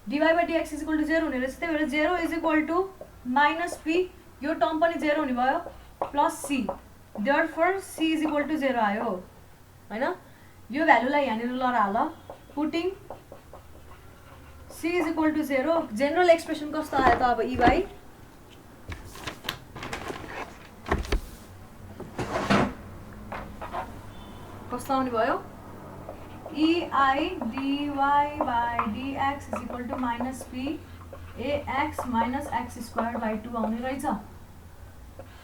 dy by dx is equal to 0 हुने रहेछ, त्यही भएर 0 is equal to minus P, यो टर्म पनि 0 हुने भयो, plus C, therefore C is equal to 0 आयो होइन। यो भ्यालुलाई यहाँनिर लडाल, putting C is equal to 0। General expression कस्तो आयो त, अब ई बाई कस्तो आउने भयो, ei dy by dx is equal to minus p ax minus x square by 2 आउने रहेछ।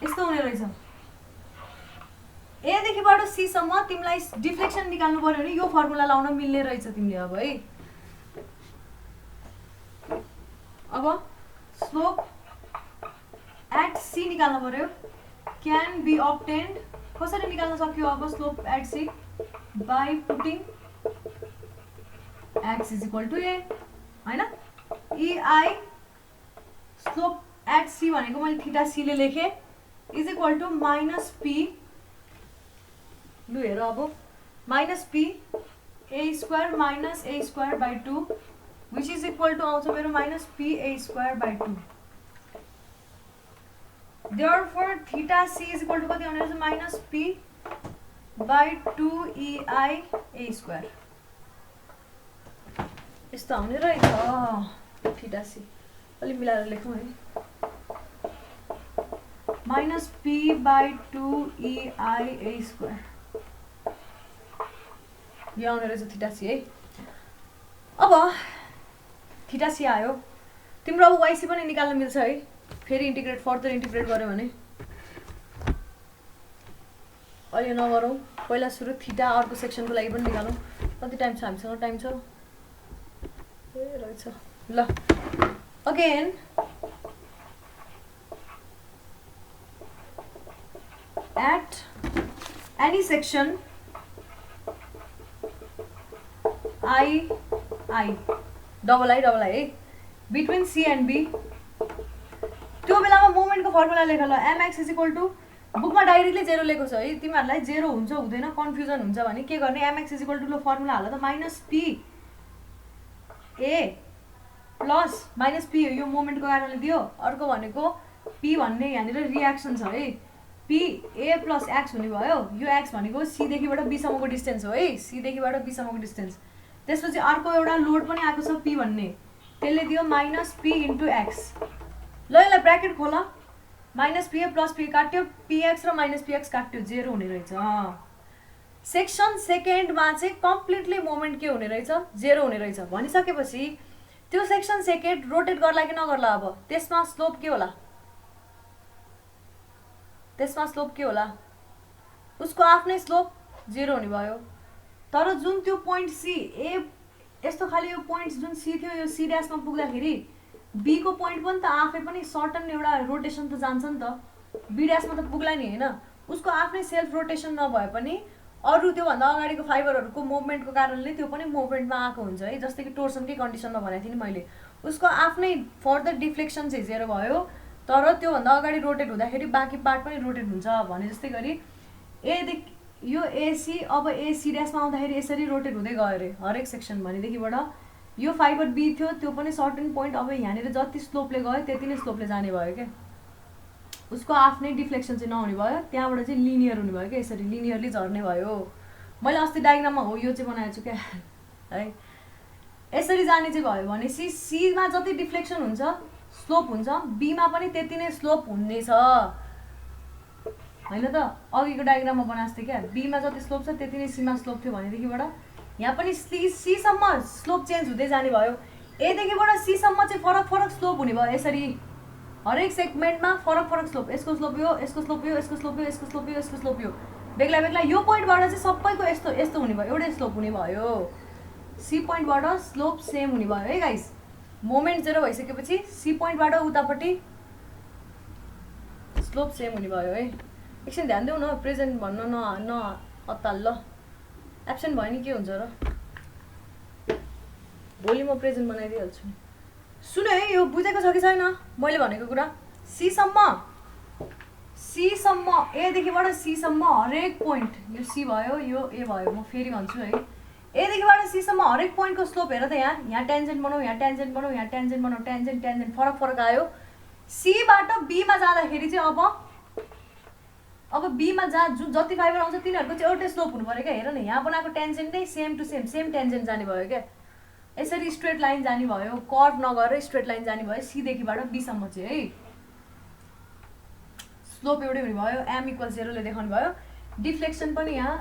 यस्तो हुने रहेछ। ए देखिबाट सी सम्म तिमीलाई डिफ्लेक्सन निकाल्नु पर्यो भने यो फर्मुला लाउन मिल्ने रहेछ तिमीले अब है। अब स्लोप एट सी निकाल्नु पर्यो, क्यान बी अब्टेन्ड। कसरी निकाल्न सक्यो अब slope at C, by putting x is equal to A होइन। ei स्लोप एट सी भनेको मैले थीटा सी ले लेखेँ, is equal to minus P, लु हेर अब, minus P A square minus A square by 2 which is equal to आउँछ मेरो minus P A square by 2। Therefore theta C is equal to कति आउने रहेछ, minus P by 2 ei A square. यस्तो आउने रहेछ थीटा सी। अलिक मिलाएर लेखौँ है, minus P by 2 ei A square, यो आउने रहेछ थीटा सी है। अब थीटा सी आयो। तिम्रो अब वाइसी पनि निकाल्न मिल्छ है, फेरि इन्टिग्रेट फर्दर इन्टिग्रेट गर्यो भने। अहिले नगरौँ, पहिला सुरु थीटा अर्को सेक्सनको लागि पनि निकालौँ। कति टाइम छ हामीसँग? टाइम छ ए रहेछ ल। Again at any section I double I है between C and B, त्यो बेलामा मोमेन्टको फर्मुला लेख ल। mx इज इक्वल टु, बुकमा डाइरेक्टली 0 लेखेको छ है, तिमीहरूलाई 0 हुन्छ हुँदैन कन्फ्युजन हुन्छ भने के गर्ने, mx इज इक्वल टु ल फर्मुला हाल त माइनस पी ए प्लस माइनस पी यो मोमेन्टको कारणले दियो, अर्को भनेको पी भन्ने यहाँनिर रियाक्सन छ है, पी ए प्लस एक्स हुने भयो। यो एक्स भनेको सीदेखिबाट बीसम्मको डिस्टेन्स हो है, सीदेखिबाट बीसम्मको डिस्टेन्स। त्यसपछि अर्को एउटा लोड पनि आएको छ पी भन्ने, त्यसले दियो माइनस पी इन्टु एक्स। ल यसलाई ब्राकेट खोल, माइनस पी ए प्लस पी काट्यो, पिएक्स र माइनस पिएक्स काट्यो, 0 हुने रहेछ। सेक्सन सेकेन्डमा चाहिँ कम्प्लिटली मोमेन्ट के हुने रहेछ, 0 हुने रहेछ। भनिसकेपछि त्यो सेक्सन सेकेन्ड रोटेट गर्ला कि नगर्ला, अब त्यसमा स्लोप के होला, त्यसमा स्लोप के होला, उसको आफ्नै स्लोप 0 हुने भयो। तर जुन त्यो पोइन्ट सी ए यस्तो खाली यो पोइन्ट जुन सी थियो, यो सी ड्यासमा पुग्दाखेरि बी को पोइन्ट पनि त आफै पनि सर्टन एउटा रोटेसन त जान्छ नि त, बी ड्यासमा त पुग्ला नि हैन, उसको आफ्नै सेल्फ रोटेसन नभए पनि अरू त्योभन्दा अगाडिको फाइबरहरूको मुभमेन्टको कारणले त्यो पनि मुभमेन्टमा आएको हुन्छ है। जस्तै कि टोर्सनकै कन्डिसनमा भनेको थिएँ नि मैले, उसको आफ्नै फर्दर डिफ्लेक्सन चाहिँ 0 भयो, तर त्योभन्दा अगाडि रोटेट हुँदाखेरि बाँकी पार्ट पनि रोटेट हुन्छ भने जस्तै गरी एदेखि यो एसी अब एसी ड्यासमा आउँदाखेरि यसरी रोटेट हुँदै गयो अरे हरेक सेक्सन। भनेदेखिबाट यो फाइबर बी थियो, त्यो पनि सर्टेन पोइन्ट अब यहाँनिर जति स्लोपले गयो त्यति नै स्लोपले जाने भयो क्या, उसको आफ्नै डिफ्लेक्सन चाहिँ नहुने भयो, त्यहाँबाट चाहिँ लिनियर हुने भयो क्या, यसरी लिनियरली झर्ने भयो। मैले अस्ति डायग्राममा हो यो चाहिँ बनाएको छु क्या है, यसरी जाने चाहिँ भयो भनेपछि सीमा जति डिफ्लेक्सन हुन्छ स्लोप हुन्छ, बीमा पनि त्यति नै स्लोप हुनेछ हैन त। अघिको डायग्राममा बनाएको थिएँ क्या, बीमा जति स्लोप छ त्यति नै सीमा स्लोप थियो भनेदेखिबाट यहाँ पनि सीसम्म स्लोप चेन्ज हुँदै जाने भयो। एदेखिबाट सीसम्म चाहिँ फरक फरक स्लोप हुने भयो, यसरी हरेक सेगमेन्टमा फरक फरक स्लोप, यसको स्लोप यो, यसको स्लोप यो, यसको स्लोप यो, यसको स्लोप यो, यसको स्लोप यो, बेग्ला बेग्ला। यो पोइन्टबाट चाहिँ सबैको यस्तो यस्तो हुने भयो, एउटै स्लोप हुने भयो। सी पोइन्टबाट स्लोप सेम हुने भयो है गाइस। मोमेन्ट 0 भइसकेपछि सी पोइन्टबाट उतापट्टि स्लोप सेम हुने भयो है। एकछिन ध्यान देऊ न, प्रेजेन्ट भन्न न अत्ताल ल, एब्सेन्ट भयो नि के हुन्छ र, भोलि म प्रेजेन्ट बनाइदिइहाल्छु। सुन है, यो बुझेको छ कि छैन मैले भनेको कुरा? सीसम्म एदेखिबाट सीसम्म हरेक पोइन्ट, यो सी भयो यो ए भयो, म फेरि भन्छु है, एदेखिबाट सीसम्म हरेक पोइन्टको स्लोप हेर त, यहाँ टेन्जेन्ट बनाऊ, यहाँ टेन्जेन्ट बनाऊ, यहाँ टेन्जेन्ट बनाऊ, टेन्जेन्ट टेन्जेन्ट फरक फरक आयो। सीबाट बीमा जाँदाखेरि चाहिँ अब बीमा जति फाइबर आउँछ तिनीहरूको चाहिँ एउटै स्लोप हुनु पऱ्यो क्या। हेर न, यहाँ बनाएको टेन्जेन्ट नै सेम टु सेम टेन्जेन्ट जाने भयो क्या, यसरी स्ट्रेट लाइन जाने भयो, कर्भ नगरेर स्ट्रेट लाइन जाने भयो सीदेखिबाट बीसम्म चाहिँ है, स्लोप एउटै हुने भयो। एम इक्वल 0 ले देखाउनु भयो। डिफ्लेक्सन पनि यहाँ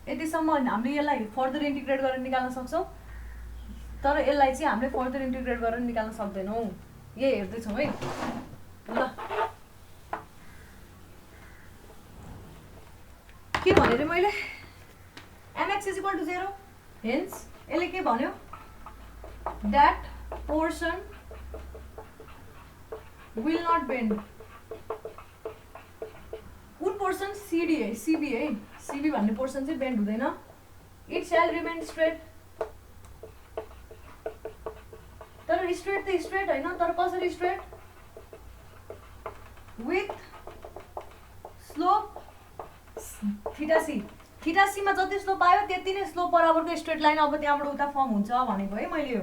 यतिसम्म हामीले यसलाई फर्दर इन्टिग्रेट गरेर निकाल्न सक्छौँ, तर यसलाई चाहिँ हामीले फर्दर इन्टिग्रेट गरेर निकाल्न सक्दैनौँ, यही हेर्दैछौँ है ल। के भने रे मैले, mx is equal to 0, hence यसले के भन्यो, that portion will not bend. कुन पोर्सन? सिडी है, सिबी है, सिबी भन्ने पोर्सन चाहिँ बेन्ड हुँदैन, इट स्याल रिमेन स्ट्रेट। तर स्ट्रेट त स्ट्रेट होइन, तर कसरी straight? With slope theta C. Theta सीमा जति स्लोप आयो त्यति नै स्लोप बराबरको स्ट्रेट लाइन अब त्यहाँबाट उता फर्म हुन्छ भनेको है मैले यो।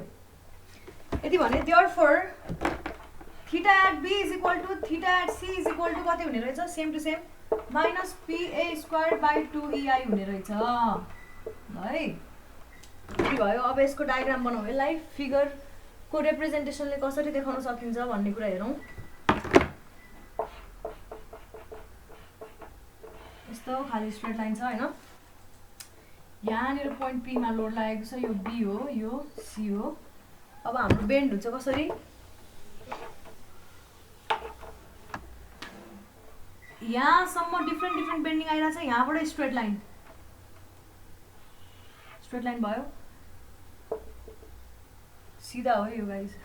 यति भने therefore theta at B is equal to theta at C is equal to कति हुने रहेछ? Same to same minus PA square by 2EI हुने रहेछ है। यति भयो। अब यसको डायग्राम बनाऊ, यसलाई फिगरको रिप्रेजेन्टेसनले कसरी देखाउन सकिन्छ भन्ने कुरा हेरौँ। यस्तो खाली स्ट्रेट लाइन छ हैन, यहाँनिर पोइन्ट पी मा लोड लागेको छ, यो बी हो, यो सी हो, अब हाम्रो बेन्ड हुन्छ कसरी यहाँसम्म डिफ्रेन्ट बेन्डिङ आइरहेछ यहाँबाट स्ट्रेट लाइन भयो सिधा हो यो गाइस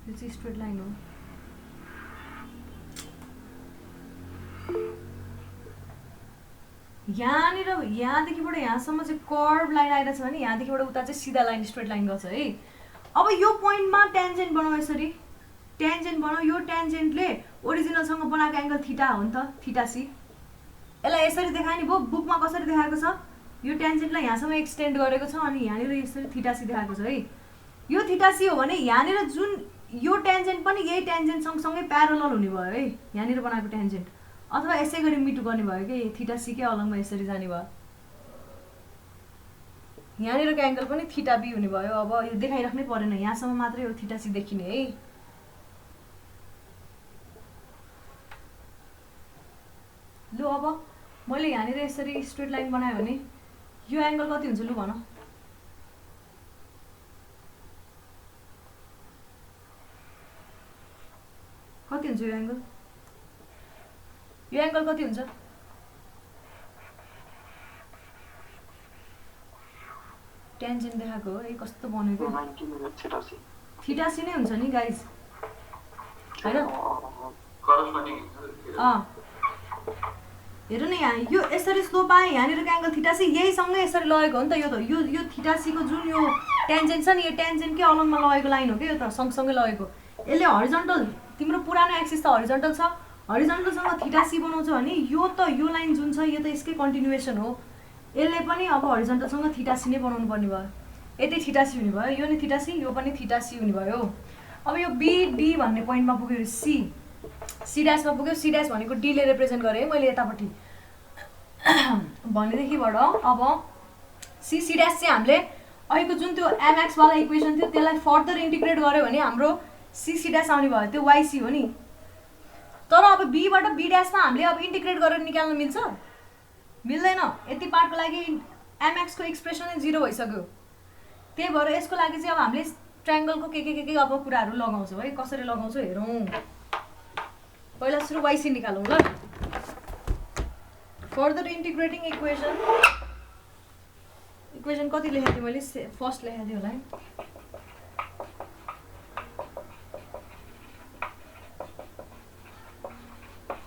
यो चाहिँ स्ट्रेट लाइन हो यहाँदेखिबाट यहाँसम्म चाहिँ कर्भ लाइन आइरहेछ भने यहाँदेखिबाट उता चाहिँ सिधा लाइन स्ट्रेट लाइन गर्छ है अब यो पोइन्टमा ट्यान्जेन्ट बनाऊ यसरी ट्यान्जेन्ट बनाऊ यो ट्यान्जेन्टले ओरिजिनलसँग बनाएको एङ्गल थीटा हो नि त थीटा सी यसलाई यसरी देखायो नि भो बुकमा कसरी देखाएको छ यो ट्यान्जेन्टलाई यहाँसम्म एक्सटेन्ड गरेको छ अनि यहाँनिर यसरी थीटा सी देखाएको छ है यो थीटा सी हो भने यहाँनिर जुन यो ट्यान्जेन्ट पनि यही ट्यान्जेन्ट सँगसँगै प्यारलल हुने भयो है यहाँनिर बनाएको ट्यान्जेन्ट अथवा यसै गरी मिटु गर्ने भयो कि थीटा सी कै अलगमा यसरी जाने भयो यहाँनिरको एङ्गल पनि थीटा बी हुने भयो अब यो देखाइराख्नै परेन यहाँसम्म मात्रै हो थीटा सी देखिने है लु अब मैले यहाँनिर यसरी स्ट्रेट लाइन बनायो भने यो एङ्गल कति हुन्छ लु भन कति हुन्छ यो एङ्गल कति हुन्छ ट्यान्जेन्ट देखाएको हो है कस्तो बनेको थीटा सी नै हुन्छ नि गाइस हैन हेर न यहाँ यो यसरी स्लोप आए यहाँनिरको एङ्गल थीटा सी यहीसँगै यसरी लगेको हो नि त यो थीटा सीको जुन यो ट्यान्जेन्ट छ नि यो ट्यान्जेन्टकै अलममा लगेको लाइन हो कि यो त सँगसँगै लगेको यसले हरिजन्टल तिम्रो पुरानो एक्सिस त हरिजन्टल छ हरिजन्टलसँग थीटा सी बनाउँछ भने यो लाइन जुन छ यो त यसकै कन्टिन्युएसन हो यसले पनि अब हरिजन्टलसँग थीटा सी नै बनाउनु पर्ने भयो यतै थीटा सी हुने भयो यो नि थीटा सी यो पनि थीटा सी हुने भयो अब यो BD भन्ने पोइन्टमा पुग्यो सी ड्यासमा पुग्यो सी ड्यास भनेको डीले रिप्रेजेन्ट गरेँ है मैले यतापट्टि भनेदेखिबाट अब सी ड्यास चाहिँ हामीले अहिलेको जुन त्यो MX वाला इक्वेसन थियो त्यसलाई फर्दर इन्टिग्रेट गर्यो भने हाम्रो सी ड्यास आउने भयो त्यो YC हो नि तर अब बीबाट बी ड्यासमा हामीले अब इन्टिग्रेट गरेर निकाल्न मिल्छ मिल्दैन यति पार्टको लागि MX को एक्सप्रेसन नै 0 भइसक्यो त्यही भएर यसको लागि चाहिँ अब हामीले ट्रायंगलको के अब कुराहरू लगाउँछौँ है कसरी लगाउँछौँ हेरौँ पहिला सुरु YC निकालौँ ल फर्दर इन्टिग्रेटिङ इक्वेसन कति लेखेको थिएँ मैले फर्स्ट लेखेको थिएँ होला है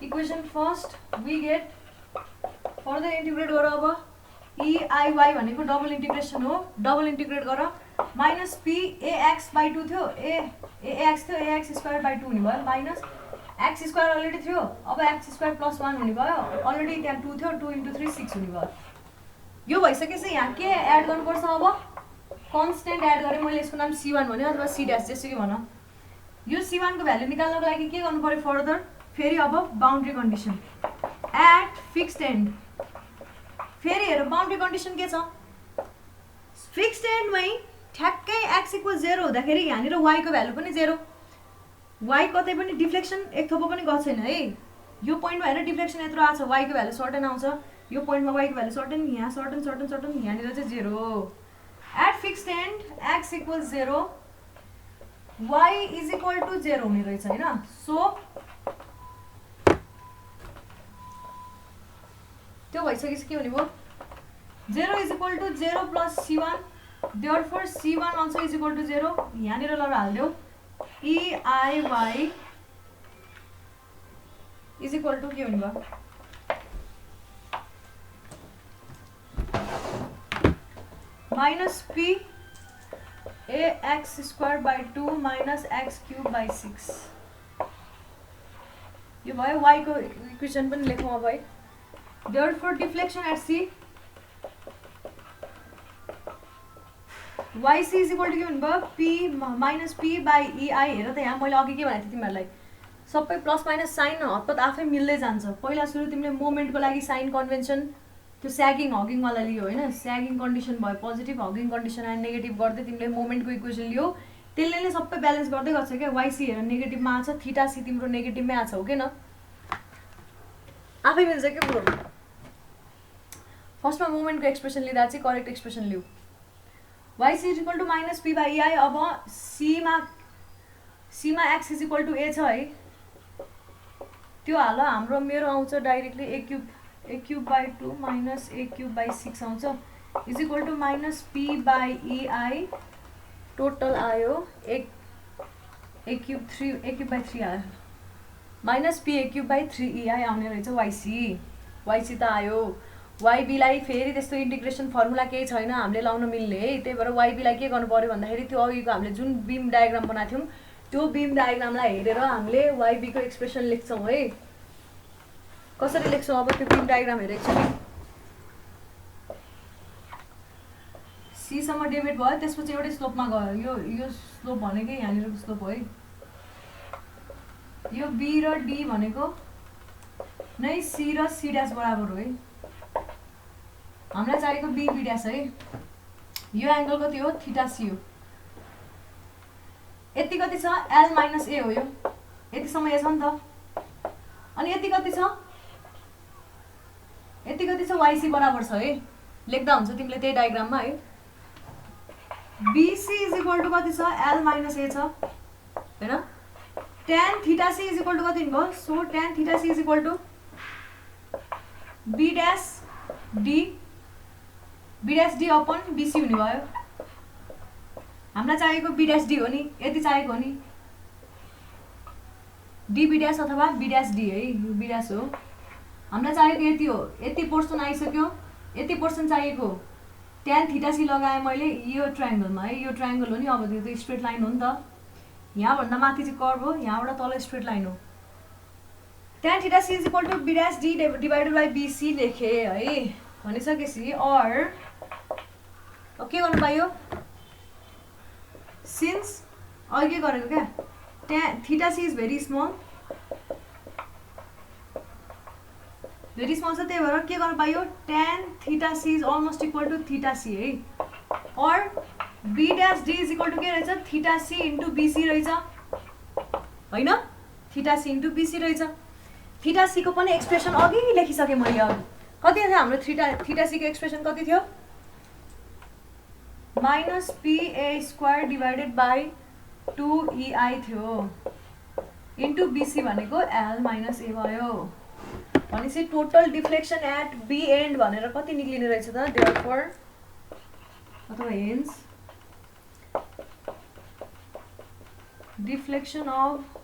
equation first we get further integrate गर अब EIY भनेको डबल इन्टिग्रेसन हो डबल इन्टिग्रेट गर माइनस PAX/2 थियो AX थियो AX²/2 हुने भयो माइनस x² अलरेडी थियो अब x²+1 हुने भयो अलरेडी त्यहाँ 2 थियो 2 × 3 6 हुने भयो यो भइसकेपछि यहाँ के एड गर्नुपर्छ अब कन्स्टेन्ट एड गरेँ मैले यसको नाम C1 भने अथवा C ड्यास जेसुकै भन यो C1 को भ्यालु निकाल्नको लागि के गर्नु पर्यो फर्दर फेरि अब boundary condition at fixed end फेरि हेर बाउन्ड्री कन्डिसन के छ फिक्स्ड एन्डमै ठ्याक्कै x = 0 हुँदाखेरि यहाँनिर y को भ्यालु पनि 0 y कतै पनि डिफ्लेक्सन एक थोपो पनि गएको छैन है यो पोइन्टमा हेर डिफ्लेक्सन यत्रो आछ y को भ्यालु सर्टेन आउँछ यो पोइन्टमा y को भ्यालु सर्टेन यहाँ सर्टेन यहाँनिर चाहिँ 0 at fixed and x = 0 y = 0 हुने रहेछ हैन सो त्यो भइसकेपछि के हुने भयो 0 = 0 + C1 therefore C1 also = 0 यहाँनिर लगाएर हाल्दियौ EIY = के हुने भयो माइनस PAX²/2 माइनस x³/6 यो भयो y को इक्वेसन पनि लेखौँ अब है therefore deflection at C YC = के हुने भयो P-P/EI हेर त यहाँ मैले अघि के भनेको थिएँ तिमीहरूलाई सबै प्लस माइनस साइन हतपत आफै मिल्दै जान्छ पहिला सुरु तिमीले मोमेन्टको लागि साइन कन्भेन्सन त्यो स्यागिङ हगिङ वाला लियो हैन स्यागिङ कन्डिसन भयो पोजिटिभ हगिङ कन्डिसन एन्ड नेगेटिभ गर्दै तिमीले मोमेन्टको इक्वेसन लियो त्यसले नै सबै ब्यालेन्स गर्दै गर्छ के YC हेर नेगेटिभमा आछ थीटा C तिम्रो नेगेटिभमै आछ हो के न आफै मिल्छ के कुरो फर्स्टमा मोमेन्टको एक्सप्रेसन लिँदा चाहिँ करेक्ट एक्सप्रेसन लिऊ yc is equal to minus P by ei अब सीमा x is equal to a छ है त्यो हाल हाम्रो मेरो आउँछ directly a cube by 2 minus a cube by 6 आउँछ is equal to minus p by ei total आयो a क्युब बाई 3 आयो minus p a cube by 3 ei आउने रहेछ yc त आयो YB लाई फेरि त्यस्तो इन्टिग्रेसन फर्मुला केही छैन हामीले लाउन मिल्ने है त्यही भएर YB लाई के गर्नु पर्यो भन्दाखेरि त्यो अघिको हामीले जुन बीम डायग्राम बनाएको थियौँ त्यो बीम डायग्रामलाई हेरेर हामीले YB को एक्सप्रेसन लेख्छौँ है कसरी लेख्छौँ अब त्यो बीम डायग्राम हेरेको छु सी सम्म डेबिट भयो त्यसपछि एउटै स्लोपमा गयो यो स्लोप भनेकै यहाँनिरको स्लोप हो है यो B र D भनेको नै C र C डैश बराबर हो है हामीलाई चाहिएको B B डैश है यो एंगल कति हो थीटा C हो यति कति छ L माइनस A हो यो यतिसम्म छ नि त अनि यति कति छ YC बराबर छ है लेख्दा हुन्छ तिमीले त्यही डायग्राममा है BC इज इक्वल टु कति छ L माइनस A छ हैन tan theta C is equal to कति भयो so tan theta C is equal to B dash D upon BC हुने भयो हामीलाई चाहिएको B डैश D हो नि यति चाहिएको हो नि D B डैश अथवा B डैश D है यो B डैश हो हामीलाई चाहिएको यति हो यति पोर्सन आइसक्यो यति पोर्सन चाहिएको tan थीटा C लगाए मैले यो ट्रायंगलमा है यो ट्रायंगल हो नि अब त्यो स्ट्रेट लाइन हो नि त यहाँ भन्दा माथि चाहिँ कर्भ हो यहाँबाट तल स्ट्रेट लाइन हो tan theta C is equal to B dash D divided by BC लेखे है भनिसकेपछि और के गर्नु पायो सिन्स अघि के गरेको क्या tan theta C is very small छ त्यही भएर के गर्नु पायो tan theta C is almost equal to theta C है और B dash D is equal to के रहेछ थीटा C इन्टु BC रहेछ हैन थीटा C इन्टु BC रहेछ थीटा C को पनि एक्सप्रेसन अघि लेखिसके मैले अघि कति थियो हाम्रो थीटा C को एक्सप्रेसन कति थियो minus PA square divided by 2EI थियो इन्टु BC भनेको L माइनस A भयो भनेपछि total deflection at B end भनेर कति निक्लिने रहेछ त देयरफोर अथवा hence deflection of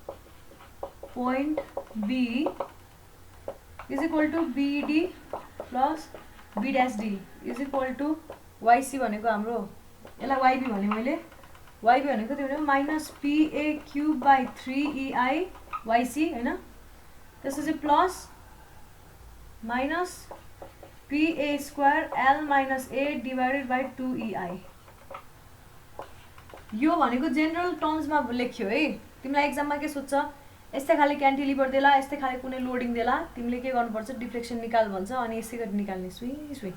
point B is equal to BD plus B dash D is equal to YC भनेको हाम्रो यसलाई YB भने मैले YB भनेको त्यो भनेको minus PA cube by 3EI YC हैन त्यसपछि plus minus PA square L minus A divided by 2EI यो भनेको जेनरल टर्म्समा लेख्यो है तिमीलाई एक्जाममा के सोध्छ यस्तै खाले क्यान्टिलिभर देला यस्तै खाले कुनै लोडिङ देला तिमीले के गर्नुपर्छ डिफ्लेक्सन निकाल भन्छ अनि यसै गरी निकाल्ने सुई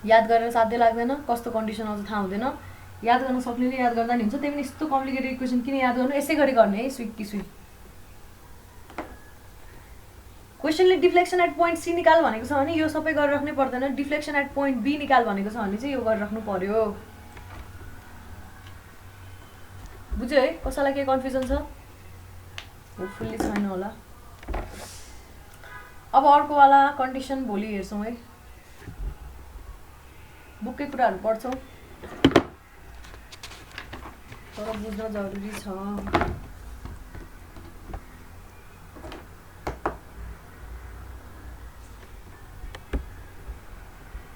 याद गरेर साध्य लाग्दैन कस्तो कन्डिसन आउँछ थाहा हुँदैन याद गर्न सक्नेले याद गर्दा नि हुन्छ त्यही पनि यस्तो कम्प्लिकेटेड इक्वेसन किन याद गर्नु यसै गरी गर्ने है सुई क्वेसनले डिफ्लेक्सन एट पोइन्ट C निकाल भनेको छ भने यो सबै गरेर राख्नै पर्दैन डिफ्लेक्सन एट पोइन्ट B निकाल भनेको छ भने चाहिँ यो गरेर राख्नु पर्यो बुझ्यो है कसैलाई के कन्फ्युजन छ होपफुल्ली छैन होला अब अर्को वाला कन्डिसन भोलि हेर्छौँ है बुककै कुराहरू पढ्छौँ तर बुझ्न जरुरी छ